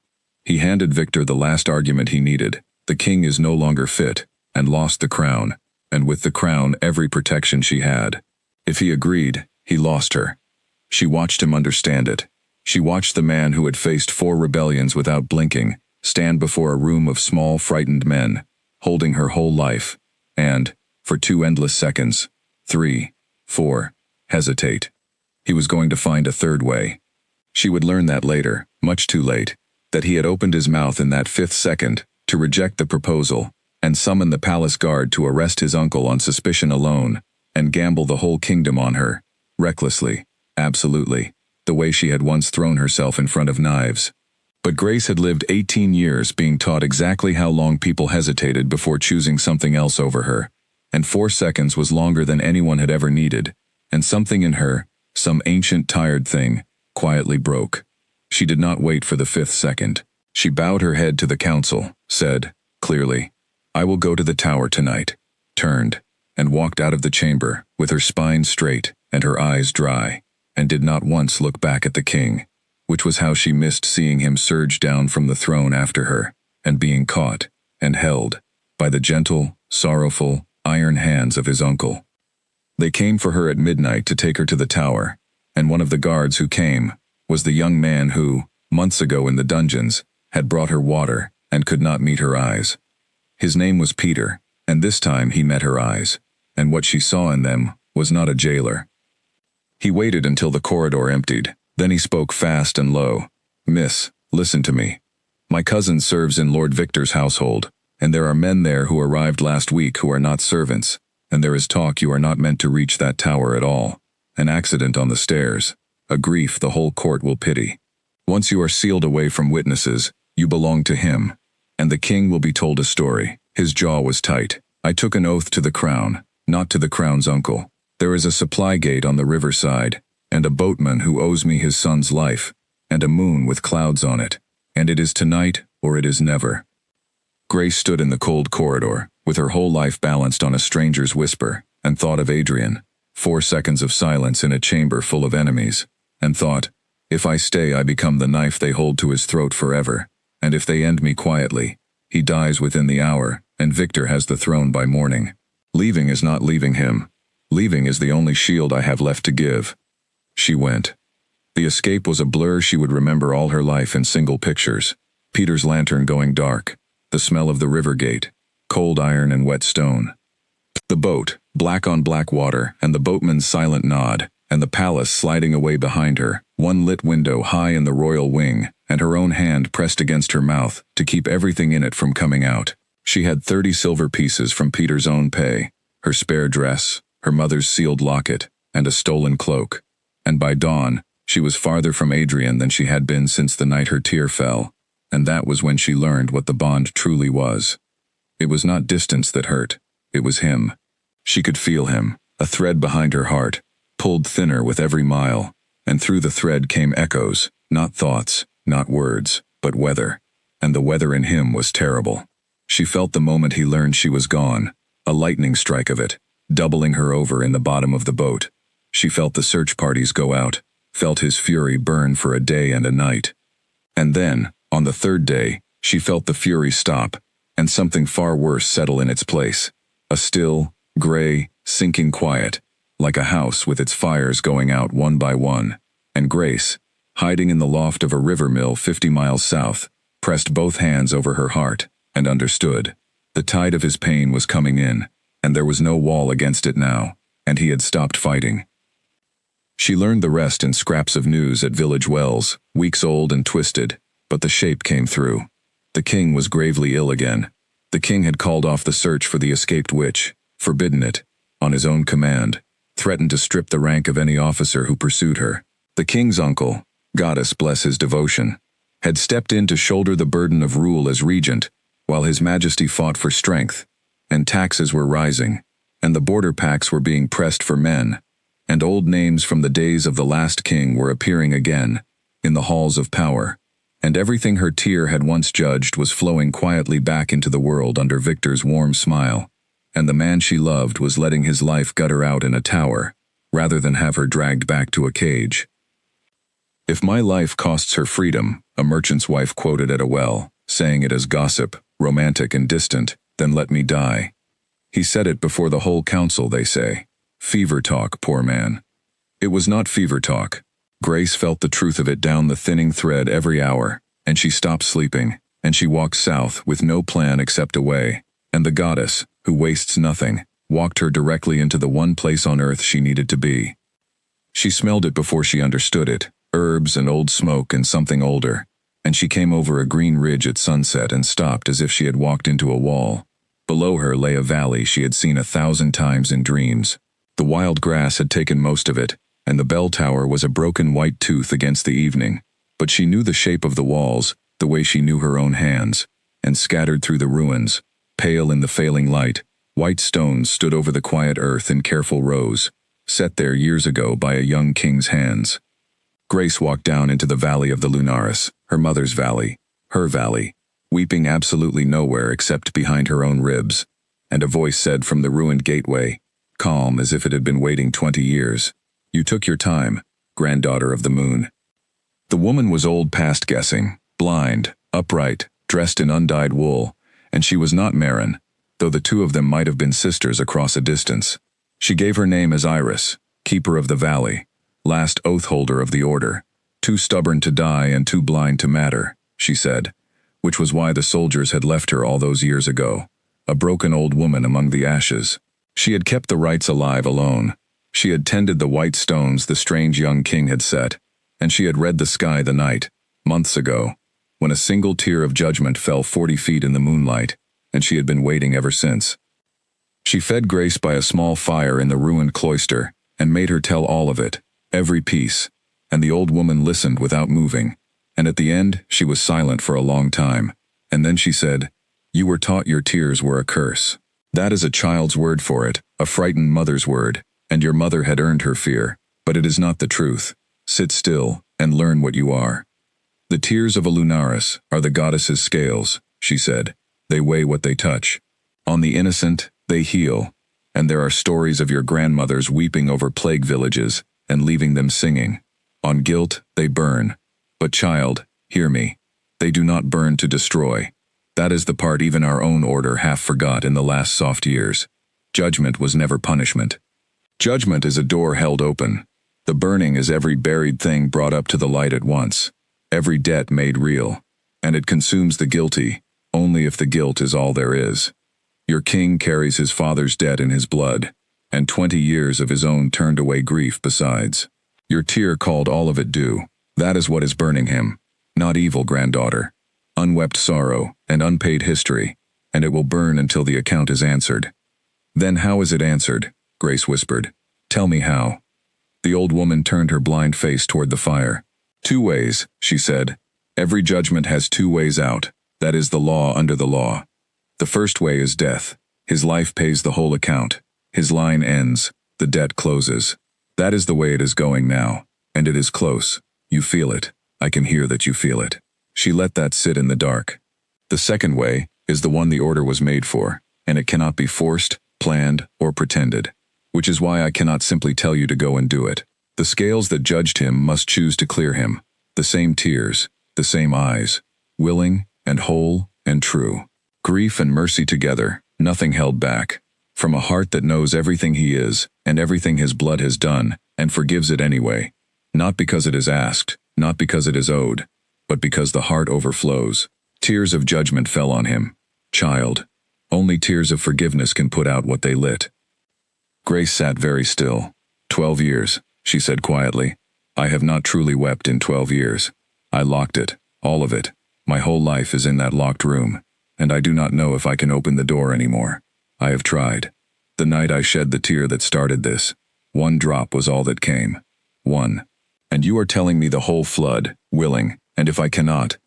he handed Victor the last argument he needed. The king is no longer fit, and lost the crown, and with the crown every protection she had. If he agreed, he lost her. She watched him understand it. She watched the man who had faced 4 rebellions without blinking stand before a room of small, frightened men, holding her whole life, and, for 2 endless seconds, 3, 4, hesitate. He was going to find a third way. She would learn that later, much too late, that he had opened his mouth in that 5th second to reject the proposal, and summon the palace guard to arrest his uncle on suspicion alone, and gamble the whole kingdom on her, recklessly, absolutely, the way she had once thrown herself in front of knives. But Grace had lived 18 years being taught exactly how long people hesitated before choosing something else over her, and 4 seconds was longer than anyone had ever needed, and something in her, some ancient tired thing, quietly broke. She did not wait for the 5th second. She bowed her head to the council, said, clearly, "I will go to the tower tonight," turned, and walked out of the chamber, with her spine straight and her eyes dry, and did not once look back at the king, which was how she missed seeing him surge down from the throne after her, and being caught, and held, by the gentle, sorrowful, iron hands of his uncle. They came for her at midnight to take her to the tower, and one of the guards who came was the young man who, months ago in the dungeons, had brought her water and could not meet her eyes. His name was Peter, and this time he met her eyes, and what she saw in them was not a jailer. He waited until the corridor emptied, then he spoke fast and low. "Miss, listen to me. My cousin serves in Lord Victor's household, and there are men there who arrived last week who are not servants, and there is talk you are not meant to reach that tower at all. An accident on the stairs, a grief the whole court will pity. Once you are sealed away from witnesses, you belong to him, and the king will be told a story." His jaw was tight. "I took an oath to the crown, not to the crown's uncle. There is a supply gate on the riverside, and a boatman who owes me his son's life, and a moon with clouds on it, and it is tonight or it is never." Grace stood in the cold corridor, with her whole life balanced on a stranger's whisper, and thought of Adrian. 4 seconds of silence in a chamber full of enemies, and thought, if I stay I become the knife they hold to his throat forever, and if they end me quietly, he dies within the hour, and Victor has the throne by morning. Leaving is not leaving him. Leaving is the only shield I have left to give. She went. The escape was a blur she would remember all her life in single pictures. Peter's lantern going dark, the smell of the river gate, cold iron and wet stone. The boat, black on black water, and the boatman's silent nod, and the palace sliding away behind her, one lit window high in the royal wing, and her own hand pressed against her mouth to keep everything in it from coming out. She had 30 silver pieces from Peter's own pay, her spare dress, her mother's sealed locket, and a stolen cloak. And by dawn, she was farther from Adrian than she had been since the night her tear fell, and that was when she learned what the bond truly was. It was not distance that hurt, it was him. She could feel him, a thread behind her heart, pulled thinner with every mile, and through the thread came echoes, not thoughts, not words, but weather, and the weather in him was terrible. She felt the moment he learned she was gone, a lightning strike of it, doubling her over in the bottom of the boat. She felt the search parties go out, felt his fury burn for a day and a night. And then, on the 3rd day, she felt the fury stop, and something far worse settle in its place. A still, gray, sinking quiet, like a house with its fires going out one by one. And Grace, hiding in the loft of a river mill 50 miles south, pressed both hands over her heart, and understood. The tide of his pain was coming in, and there was no wall against it now, and he had stopped fighting. She learned the rest in scraps of news at village wells, weeks old and twisted, but the shape came through. The king was gravely ill again. The king had called off the search for the escaped witch, forbidden it, on his own command, threatened to strip the rank of any officer who pursued her. The king's uncle, goddess bless his devotion, had stepped in to shoulder the burden of rule as regent, while his majesty fought for strength, and taxes were rising, and the border packs were being pressed for men, and old names from the days of the last king were appearing again, in the halls of power, and everything her tear had once judged was flowing quietly back into the world under Victor's warm smile, and the man she loved was letting his life gutter out in a tower, rather than have her dragged back to a cage. "If my life costs her freedom," a merchant's wife quoted at a well, saying it as gossip, romantic and distant, "then let me die." He said it before the whole council, they say. Fever talk, poor man. It was not fever talk. Grace felt the truth of it down the thinning thread every hour, and she stopped sleeping, and she walked south with no plan except away, and the goddess, who wastes nothing, walked her directly into the one place on earth she needed to be. She smelled it before she understood it, herbs and old smoke and something older, and she came over a green ridge at sunset and stopped as if she had walked into a wall. Below her lay a valley she had seen 1,000 times in dreams. The wild grass had taken most of it, and the bell tower was a broken white tooth against the evening, but she knew the shape of the walls, the way she knew her own hands, and scattered through the ruins, pale in the failing light, white stones stood over the quiet earth in careful rows, set there years ago by a young king's hands. Grace walked down into the valley of the Lunaris, her mother's valley, her valley, weeping absolutely nowhere except behind her own ribs, and a voice said from the ruined gateway, calm as if it had been waiting 20 years, "You took your time, granddaughter of the moon." The woman was old past guessing, blind, upright, dressed in undyed wool, and she was not Marin, though the two of them might have been sisters across a distance. She gave her name as Iris, keeper of the valley, last oath-holder of the order, too stubborn to die and too blind to matter, she said, which was why the soldiers had left her all those years ago, a broken old woman among the ashes. She had kept the rites alive alone. She had tended the white stones the strange young king had set, and she had read the sky the night, months ago, when a single tear of judgment fell 40 feet in the moonlight, and she had been waiting ever since. She fed Grace by a small fire in the ruined cloister, and made her tell all of it, every piece, and the old woman listened without moving, and at the end she was silent for a long time, and then she said, "You were taught your tears were a curse. That is a child's word for it, a frightened mother's word, and your mother had earned her fear, but it is not the truth. Sit still, and learn what you are. The tears of a Lunaris are the goddess's scales," she said. "They weigh what they touch. On the innocent, they heal, and there are stories of your grandmothers weeping over plague villages and leaving them singing. On guilt, they burn. But child, hear me. They do not burn to destroy. That is the part even our own order half forgot in the last soft years. Judgment was never punishment. Judgment is a door held open. The burning is every buried thing brought up to the light at once, every debt made real, and it consumes the guilty, only if the guilt is all there is. Your king carries his father's debt in his blood, and 20 years of his own turned away grief besides. Your tear called all of it due. That is what is burning him. Not evil, granddaughter. Unwept sorrow and unpaid history, and it will burn until the account is answered." "Then how is it answered?" Grace whispered. "Tell me how." The old woman turned her blind face toward the fire. "Two ways," she said. "Every judgment has 2 ways out. That is the law under the law. The first way is death. His life pays the whole account. His line ends. The debt closes. That is the way it is going now, and it is close. You feel it. I can hear that you feel it." She let that sit in the dark. "The second way is the one the order was made for, and it cannot be forced, planned, or pretended, which is why I cannot simply tell you to go and do it. The scales that judged him must choose to clear him. The same tears, the same eyes, willing and whole and true. Grief and mercy together, nothing held back. From a heart that knows everything he is and everything his blood has done, and forgives it anyway. Not because it is asked, not because it is owed, but because the heart overflows. Tears of judgment fell on him. "Child, Only tears of forgiveness can put out what they lit. Grace sat very still. 12 years, she said quietly. I have not truly wept in 12 years. I locked it, all of it. My whole life is in that locked room, and I do not know if I can open the door anymore. I have tried. The night I shed the tear that started this, one drop was all that came. One. And you are telling me the whole flood, willing, and if I cannot.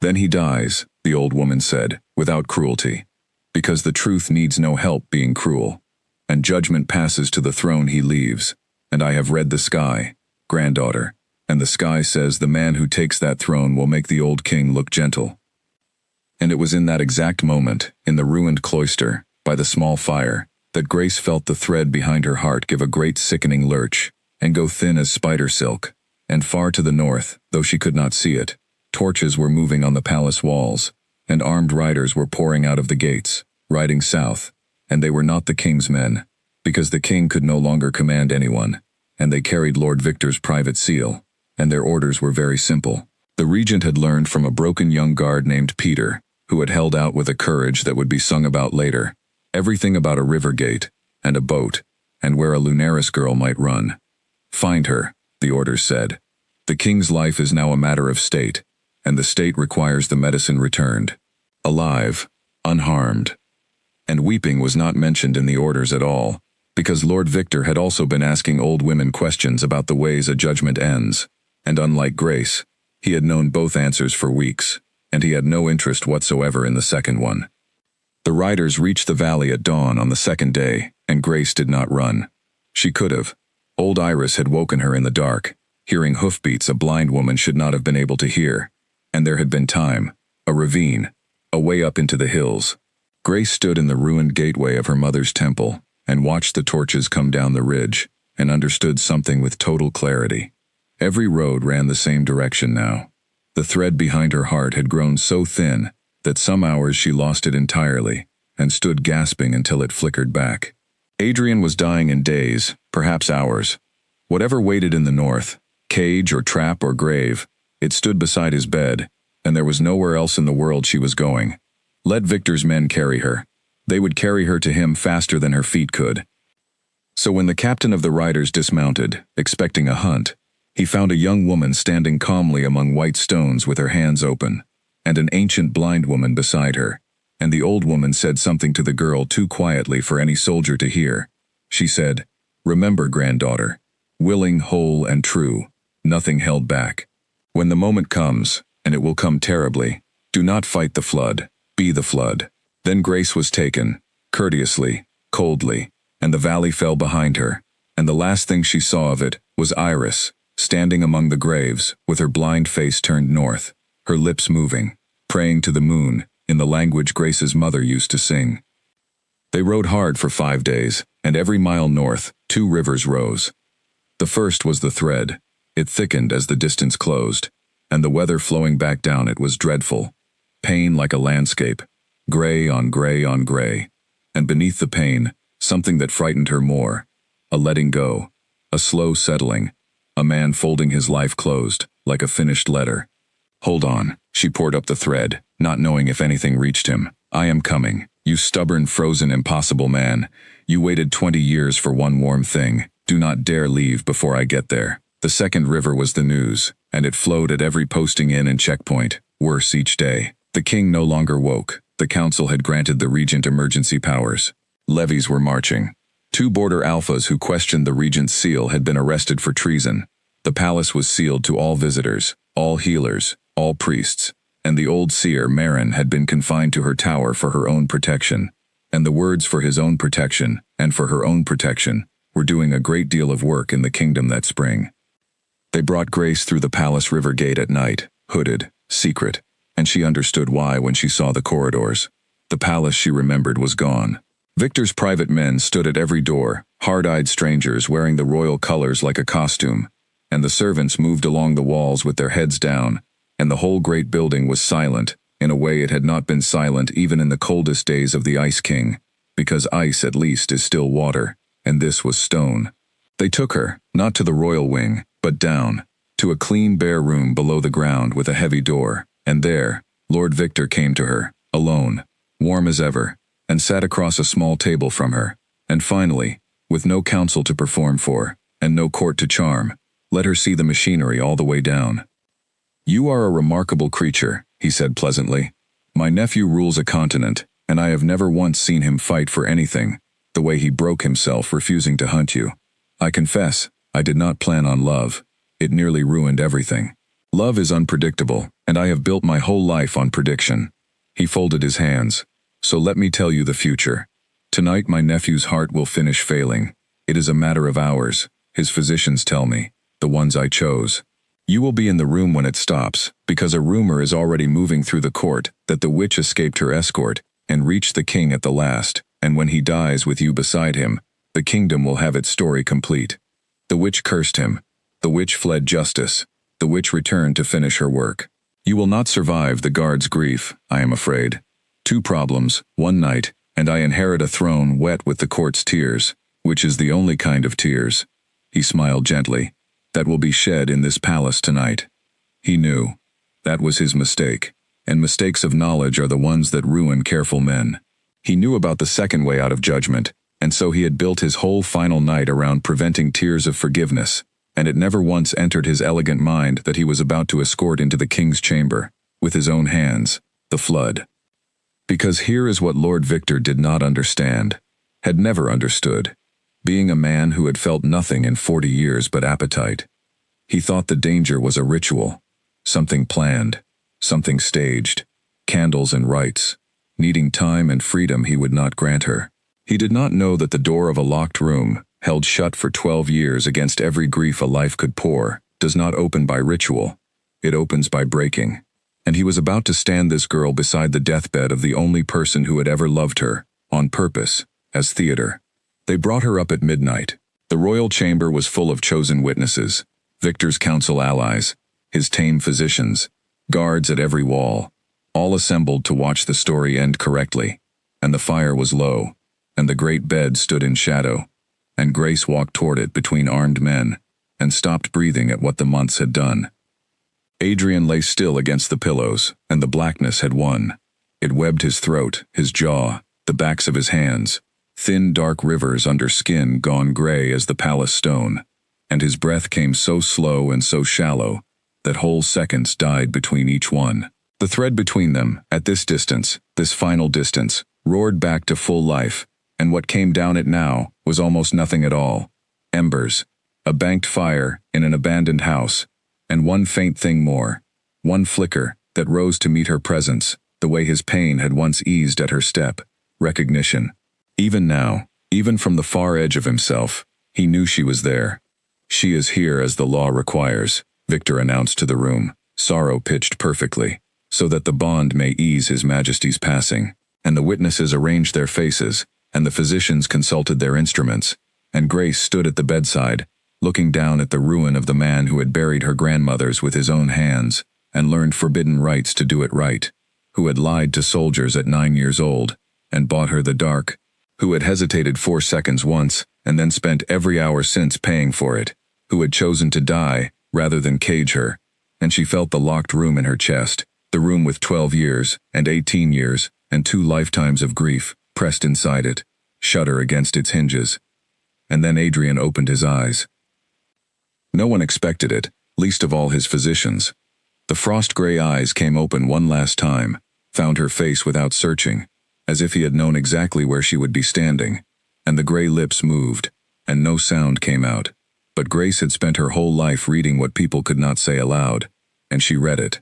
Then he dies, the old woman said, without cruelty. Because the truth needs no help being cruel. And judgment passes to the throne he leaves. And I have read the sky, granddaughter, and the sky says the man who takes that throne will make the old king look gentle. And it was in that exact moment, in the ruined cloister, by the small fire, that Grace felt the thread behind her heart give a great sickening lurch, and go thin as spider silk. And far to the north, though she could not see it, torches were moving on the palace walls, and armed riders were pouring out of the gates, riding south, and they were not the king's men, because the king could no longer command anyone, and they carried Lord Victor's private seal, and their orders were very simple. The regent had learned from a broken young guard named Peter, who had held out with a courage that would be sung about later, everything about a river gate, and a boat, and where a Lunaris girl might run. Find her, the orders said. The king's life is now a matter of state, and the state requires the medicine returned. Alive, unharmed. And weeping was not mentioned in the orders at all, because Lord Victor had also been asking old women questions about the ways a judgment ends, and unlike Grace, he had known both answers for weeks, and he had no interest whatsoever in the second one. The riders reached the valley at dawn on the second day, and Grace did not run. She could have. Old Iris had woken her in the dark, hearing hoofbeats a blind woman should not have been able to hear, and there had been time, a ravine, a way up into the hills. Grace stood in the ruined gateway of her mother's temple, and watched the torches come down the ridge, and understood something with total clarity. Every road ran the same direction now. The thread behind her heart had grown so thin that some hours she lost it entirely, and stood gasping until it flickered back. Adrian was dying in days, perhaps hours. Whatever waited in the north, cage or trap or grave, it stood beside his bed, and there was nowhere else in the world she was going. Let Victor's men carry her. They would carry her to him faster than her feet could. So when the captain of the riders dismounted, expecting a hunt, he found a young woman standing calmly among white stones with her hands open, and an ancient blind woman beside her, and the old woman said something to the girl too quietly for any soldier to hear. She said, "Remember, granddaughter, willing, whole, and true, nothing held back. When the moment comes, and it will come terribly, do not fight the flood, be the flood." Then Grace was taken, courteously, coldly, and the valley fell behind her, and the last thing she saw of it was Iris, standing among the graves, with her blind face turned north, her lips moving, praying to the moon, in the language Grace's mother used to sing. They rode hard for 5 days, and every mile north, 2 rivers rose. The first was the thread. It thickened as the distance closed, and the weather flowing back down it was dreadful. Pain like a landscape, gray on gray on gray, and beneath the pain, something that frightened her more, a letting go, a slow settling, a man folding his life closed, like a finished letter. Hold on, she poured up the thread, not knowing if anything reached him. I am coming, you stubborn, frozen, impossible man. You waited 20 years for one warm thing. Do not dare leave before I get there. The second river was the news, and it flowed at every posting in and checkpoint, worse each day. The king no longer woke. The council had granted the regent emergency powers. Levies were marching. 2 border alphas who questioned the regent's seal had been arrested for treason. The palace was sealed to all visitors, all healers, all priests, and the old seer, Marin, had been confined to her tower for her own protection. And the words for his own protection, and for her own protection, were doing a great deal of work in the kingdom that spring. They brought Grace through the palace river gate at night, hooded, secret, and she understood why when she saw the corridors. The palace, she remembered, was gone. Victor's private men stood at every door, hard-eyed strangers wearing the royal colors like a costume, and the servants moved along the walls with their heads down, and the whole great building was silent, in a way it had not been silent even in the coldest days of the Ice King, because ice at least is still water, and this was stone. They took her, not to the royal wing, but down, to a clean bare room below the ground with a heavy door, and there, Lord Victor came to her, alone, warm as ever, and sat across a small table from her, and finally, with no counsel to perform for, and no court to charm, let her see the machinery all the way down. "You are a remarkable creature," he said pleasantly. "My nephew rules a continent, and I have never once seen him fight for anything, the way he broke himself refusing to hunt you. I confess, I did not plan on love. It nearly ruined everything. Love is unpredictable, and I have built my whole life on prediction." He folded his hands. "So let me tell you the future. Tonight my nephew's heart will finish failing. It is a matter of hours, his physicians tell me, the ones I chose. You will be in the room when it stops, because a rumor is already moving through the court that the witch escaped her escort and reached the king at the last, and when he dies with you beside him, the kingdom will have its story complete. The witch cursed him. The witch fled justice. The witch returned to finish her work. You will not survive the guard's grief, I am afraid. 2 problems, 1 night, and I inherit a throne wet with the court's tears, which is the only kind of tears," he smiled gently, "that will be shed in this palace tonight." He knew. That was his mistake, and mistakes of knowledge are the ones that ruin careful men. He knew about the second way out of judgment, and so he had built his whole final night around preventing tears of forgiveness, and it never once entered his elegant mind that he was about to escort into the king's chamber, with his own hands, the flood. Because here is what Lord Victor did not understand, had never understood, being a man who had felt nothing in 40 years but appetite. He thought the danger was a ritual, something planned, something staged, candles and rites, needing time and freedom he would not grant her. He did not know that the door of a locked room, held shut for 12 years against every grief a life could pour, does not open by ritual. It opens by breaking. And he was about to stand this girl beside the deathbed of the only person who had ever loved her, on purpose, as theater. They brought her up at midnight. The royal chamber was full of chosen witnesses, Victor's council allies, his tame physicians, guards at every wall, all assembled to watch the story end correctly. And the fire was low, and the great bed stood in shadow, and Grace walked toward it between armed men, and stopped breathing at what the months had done. Adrian lay still against the pillows, and the blackness had won. It webbed his throat, his jaw, the backs of his hands, thin dark rivers under skin gone gray as the palace stone, and his breath came so slow and so shallow that whole seconds died between each one. The thread between them, at this distance, this final distance, roared back to full life, and what came down it now was almost nothing at all. Embers, a banked fire in an abandoned house, and one faint thing more, one flicker that rose to meet her presence, the way his pain had once eased at her step, recognition. Even now, even from the far edge of himself, he knew she was there. "She is here as the law requires," Victor announced to the room, sorrow pitched perfectly, so that the bond may ease his majesty's passing, and the witnesses arranged their faces, and the physicians consulted their instruments, and Grace stood at the bedside, looking down at the ruin of the man who had buried her grandmothers with his own hands, and learned forbidden rites to do it right, who had lied to soldiers at 9 years old, and bought her the dark, who had hesitated 4 seconds once, and then spent every hour since paying for it, who had chosen to die rather than cage her, and she felt the locked room in her chest, the room with 12 years, and 18 years, and 2 lifetimes of grief, pressed inside it, shudder against its hinges. And then Adrian opened his eyes. No one expected it, least of all his physicians. The frost-gray eyes came open one last time, found her face without searching, as if he had known exactly where she would be standing, and the gray lips moved, and no sound came out. But Grace had spent her whole life reading what people could not say aloud, and she read it.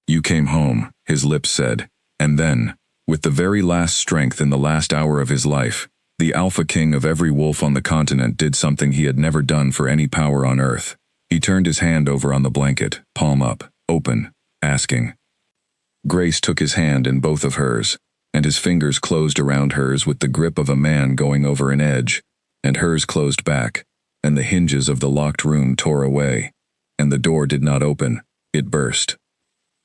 "You came home," his lips said, and then, with the very last strength in the last hour of his life, the alpha king of every wolf on the continent did something he had never done for any power on earth. He turned his hand over on the blanket, palm up, open, asking. Grace took his hand in both of hers, and his fingers closed around hers with the grip of a man going over an edge, and hers closed back, and the hinges of the locked room tore away, and the door did not open, it burst.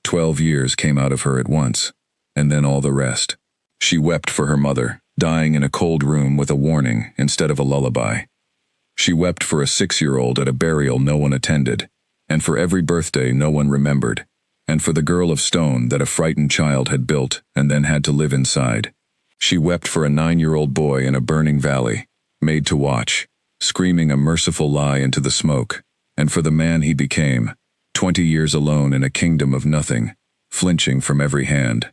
12 years came out of her at once, and then all the rest. She wept for her mother, dying in a cold room with a warning instead of a lullaby. She wept for a 6-year-old at a burial no one attended, and for every birthday no one remembered, and for the girl of stone that a frightened child had built and then had to live inside. She wept for a 9-year-old boy in a burning valley, made to watch, screaming a merciful lie into the smoke, and for the man he became, 20 years alone in a kingdom of nothing, flinching from every hand.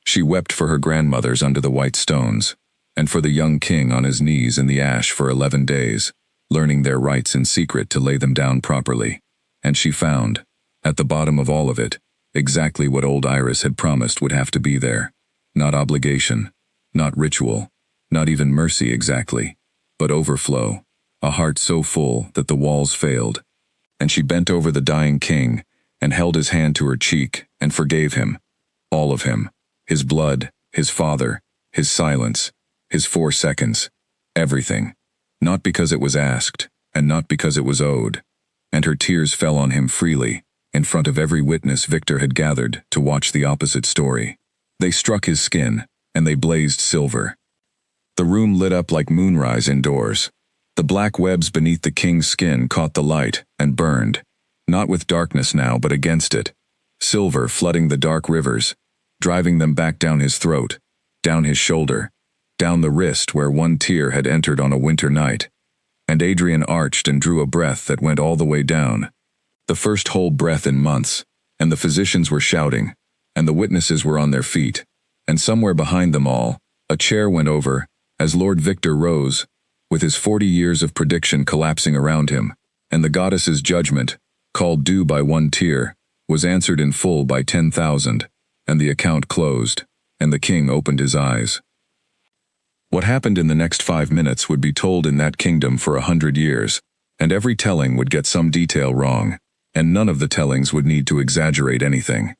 She wept for her grandmothers under the white stones, and for the young king on his knees in the ash for 11 days, learning their rights in secret to lay them down properly. And she found, at the bottom of all of it, exactly what old Iris had promised would have to be there. Not obligation, not ritual, not even mercy exactly, but overflow, a heart so full that the walls failed. And she bent over the dying king and held his hand to her cheek and forgave him, all of him, his blood, his father, his silence, his 4 seconds, everything, not because it was asked, and not because it was owed. And her tears fell on him freely, in front of every witness Victor had gathered to watch the opposite story. They struck his skin, and they blazed silver. The room lit up like moonrise indoors. The black webs beneath the king's skin caught the light and burned, not with darkness now but against it, silver flooding the dark rivers, driving them back down his throat, down his shoulder, down the wrist where one tear had entered on a winter night. And Adrian arched and drew a breath that went all the way down. The first whole breath in months, and the physicians were shouting, and the witnesses were on their feet, and somewhere behind them all, a chair went over, as Lord Victor rose, with his 40 years of prediction collapsing around him, and the goddess's judgment, called due by 1 tear, was answered in full by 10,000, and the account closed, and the king opened his eyes. What happened in the next 5 minutes would be told in that kingdom for 100 years, and every telling would get some detail wrong, and none of the tellings would need to exaggerate anything.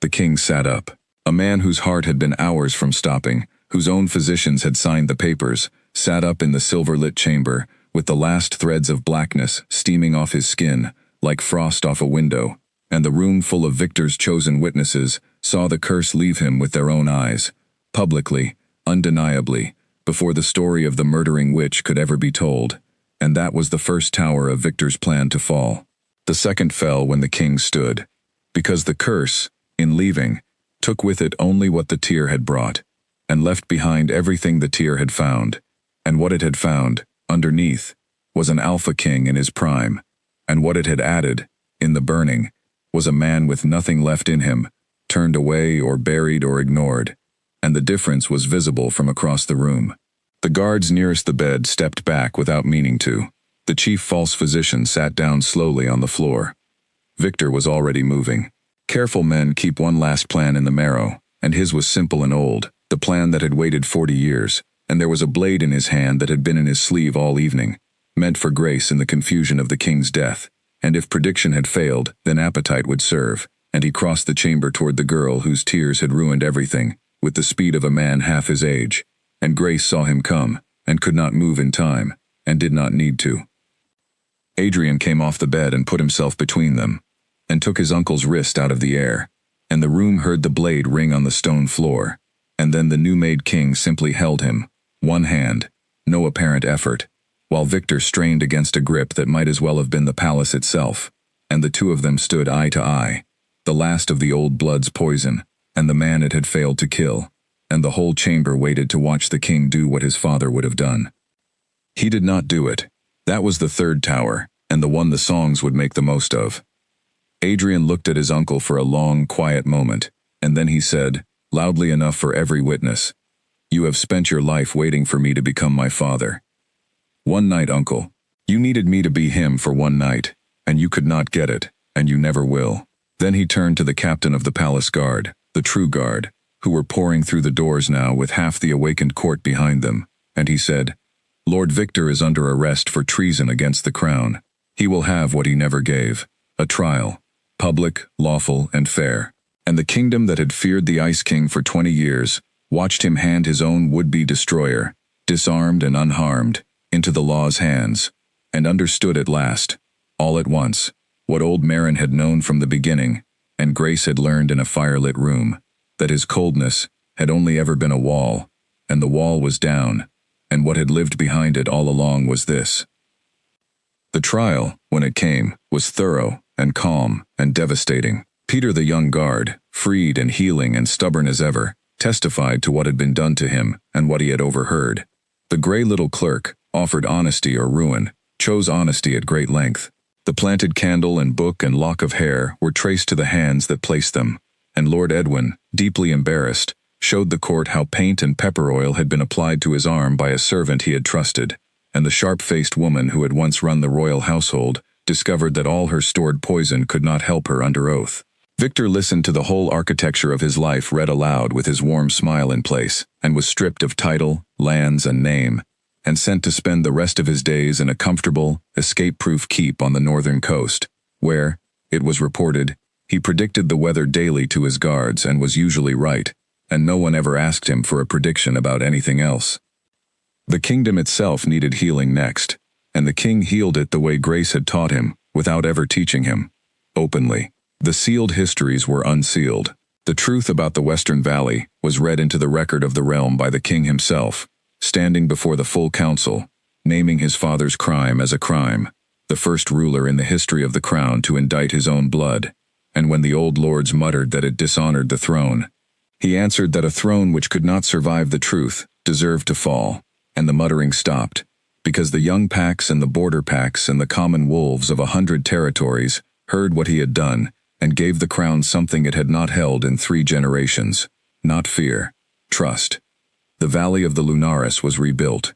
The king sat up, a man whose heart had been hours from stopping, whose own physicians had signed the papers, sat up in the silver-lit chamber, with the last threads of blackness steaming off his skin, like frost off a window, and the room full of Victor's chosen witnesses saw the curse leave him with their own eyes, publicly, undeniably, before the story of the murdering witch could ever be told, and that was the first tower of Victor's plan to fall. The second fell when the king stood, because the curse, in leaving, took with it only what the tear had brought, and left behind everything the tear had found, and what it had found, underneath, was an alpha king in his prime, and what it had added, in the burning, was a man with nothing left in him, turned away or buried or ignored, and the difference was visible from across the room. The guards nearest the bed stepped back without meaning to. The chief false physician sat down slowly on the floor. Victor was already moving. Careful men keep one last plan in the marrow, and his was simple and old, the plan that had waited 40 years, and there was a blade in his hand that had been in his sleeve all evening, meant for grace in the confusion of the king's death, and if prediction had failed, then appetite would serve, and he crossed the chamber toward the girl whose tears had ruined everything, with the speed of a man half his age, and Grace saw him come, and could not move in time, and did not need to. Adrian came off the bed and put himself between them, and took his uncle's wrist out of the air, and the room heard the blade ring on the stone floor, and then the new-made king simply held him, one hand, no apparent effort, while Victor strained against a grip that might as well have been the palace itself, and the two of them stood eye to eye, the last of the old blood's poison, and the man it had failed to kill, and the whole chamber waited to watch the king do what his father would have done. He did not do it. That was the third tower, and the one the songs would make the most of. Adrian looked at his uncle for a long, quiet moment, and then he said, loudly enough for every witness, "You have spent your life waiting for me to become my father. One night, uncle. You needed me to be him for one night, and you could not get it, and you never will." Then he turned to the captain of the palace guard, the true guard, who were pouring through the doors now with half the awakened court behind them, and he said, "Lord Victor is under arrest for treason against the crown. He will have what he never gave, a trial, public, lawful, and fair." And the kingdom that had feared the Ice King for 20 years watched him hand his own would-be destroyer, disarmed and unharmed, into the law's hands, and understood at last, all at once, what old Marin had known from the beginning, and Grace had learned in a firelit room, that his coldness had only ever been a wall, and the wall was down, and what had lived behind it all along was this. The trial, when it came, was thorough and calm and devastating. Peter the young guard, freed and healing and stubborn as ever, testified to what had been done to him and what he had overheard. The gray little clerk offered honesty or ruin, chose honesty at great length. The planted candle and book and lock of hair were traced to the hands that placed them, and Lord Edwin, deeply embarrassed, showed the court how paint and pepper oil had been applied to his arm by a servant he had trusted, and the sharp-faced woman who had once run the royal household discovered that all her stored poison could not help her under oath. Victor listened to the whole architecture of his life read aloud with his warm smile in place, and was stripped of title, lands, and name, and sent to spend the rest of his days in a comfortable, escape-proof keep on the northern coast, where, it was reported, he predicted the weather daily to his guards and was usually right, and no one ever asked him for a prediction about anything else. The kingdom itself needed healing next, and the king healed it the way Grace had taught him, without ever teaching him. Openly. The sealed histories were unsealed. The truth about the Western Valley was read into the record of the realm by the king himself, standing before the full council, naming his father's crime as a crime, the first ruler in the history of the crown to indict his own blood, and when the old lords muttered that it dishonored the throne, he answered that a throne which could not survive the truth deserved to fall, and the muttering stopped, because the young packs and the border packs and the common wolves of 100 territories heard what he had done and gave the crown something it had not held in 3 generations, not fear, trust. The Valley of the Lunaris was rebuilt.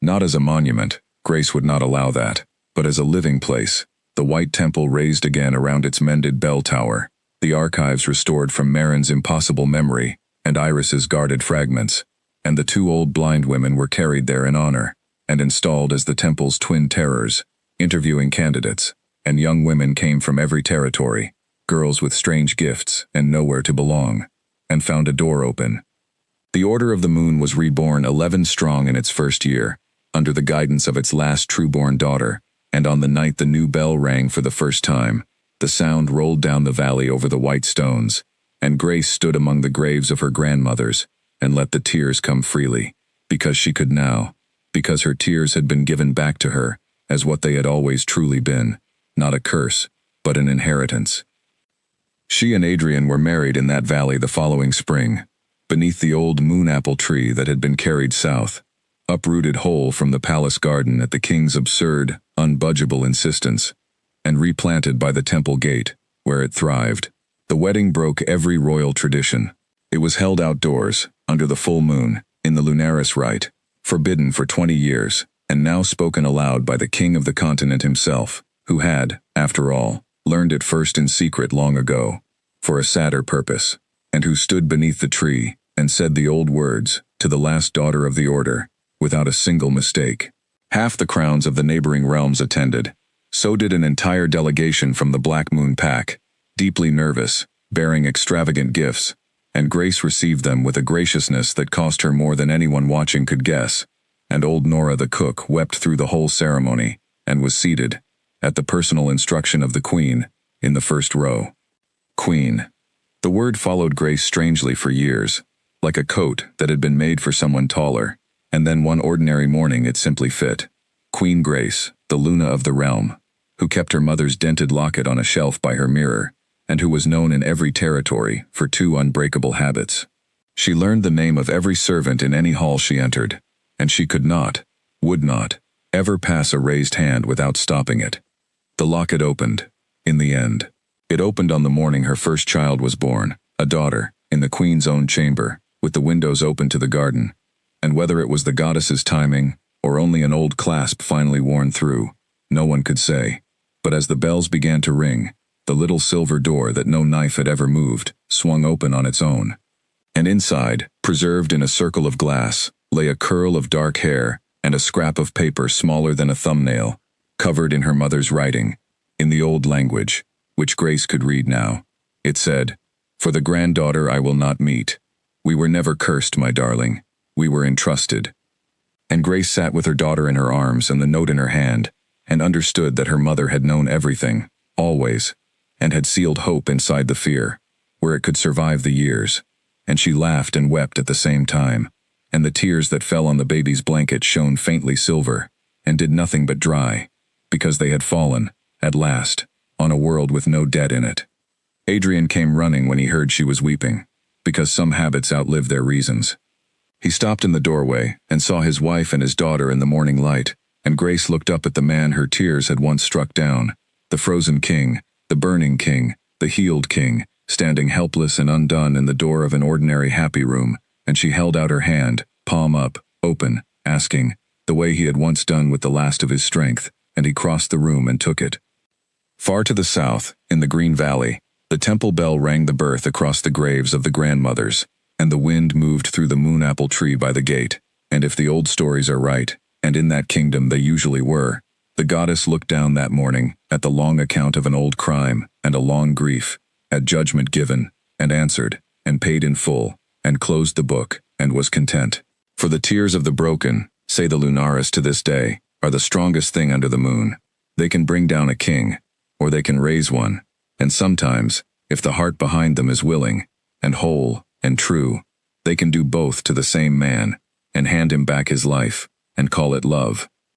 Not as a monument, Grace would not allow that, but as a living place, the White Temple raised again around its mended bell tower, the archives restored from Marin's impossible memory, and Iris's guarded fragments, and the 2 old blind women were carried there in honor, and installed as the temple's twin terrors, interviewing candidates, and young women came from every territory, girls with strange gifts and nowhere to belong, and found a door open. The Order of the Moon was reborn 11 strong in its first year, under the guidance of its last true-born daughter, and on the night the new bell rang for the first time, the sound rolled down the valley over the white stones, and Grace stood among the graves of her grandmothers, and let the tears come freely, because she could now, because her tears had been given back to her, as what they had always truly been, not a curse, but an inheritance. She and Adrian were married in that valley the following spring, beneath the old moon-apple tree that had been carried south, uprooted whole from the palace garden at the king's absurd, unbudgeable insistence, and replanted by the temple gate, where it thrived. The wedding broke every royal tradition. It was held outdoors, under the full moon, in the Lunaris rite, forbidden for 20 years, and now spoken aloud by the king of the continent himself, who had, after all, learned it first in secret long ago, for a sadder purpose, and who stood beneath the tree and said the old words to the last daughter of the order, without a single mistake. Half the crowns of the neighboring realms attended. So did an entire delegation from the Black Moon Pack, deeply nervous, bearing extravagant gifts, and Grace received them with a graciousness that cost her more than anyone watching could guess, and old Nora the cook wept through the whole ceremony, and was seated, at the personal instruction of the Queen, in the first row. Queen. The word followed Grace strangely for years, like a coat that had been made for someone taller, and then one ordinary morning it simply fit. Queen Grace, the Luna of the realm, who kept her mother's dented locket on a shelf by her mirror, and who was known in every territory for 2 unbreakable habits. She learned the name of every servant in any hall she entered, and she could not, would not, ever pass a raised hand without stopping it. The locket opened, in the end. It opened on the morning her first child was born, a daughter, in the queen's own chamber, with the windows open to the garden, and whether it was the goddess's timing, or only an old clasp finally worn through, no one could say. But as the bells began to ring, the little silver door that no knife had ever moved swung open on its own. And inside, preserved in a circle of glass, lay a curl of dark hair and a scrap of paper smaller than a thumbnail, covered in her mother's writing, in the old language, which Grace could read now. It said, "For the granddaughter I will not meet. We were never cursed, my darling. We were entrusted." And Grace sat with her daughter in her arms and the note in her hand, and understood that her mother had known everything, always, and had sealed hope inside the fear, where it could survive the years. And she laughed and wept at the same time, and the tears that fell on the baby's blanket shone faintly silver, and did nothing but dry, because they had fallen, at last, on a world with no debt in it. Adrian came running when he heard she was weeping. because some habits outlive their reasons. He stopped in the doorway and saw his wife and his daughter in the morning light, and Grace looked up at the man her tears had once struck down, the frozen king, the burning king, the healed king, standing helpless and undone in the door of an ordinary happy room, and she held out her hand, palm up, open, asking, the way he had once done with the last of his strength, and he crossed the room and took it. Far to the south, in the green valley, the temple bell rang the birth across the graves of the grandmothers, and the wind moved through the moon apple tree by the gate, and if the old stories are right, and in that kingdom they usually were, the goddess looked down that morning at the long account of an old crime and a long grief, at judgment given, and answered, and paid in full, and closed the book, and was content. For the tears of the broken, say the Lunaris to this day, are the strongest thing under the moon. They can bring down a king, or they can raise one, and sometimes, if the heart behind them is willing, and whole, and true, they can do both to the same man, and hand him back his life, and call it love.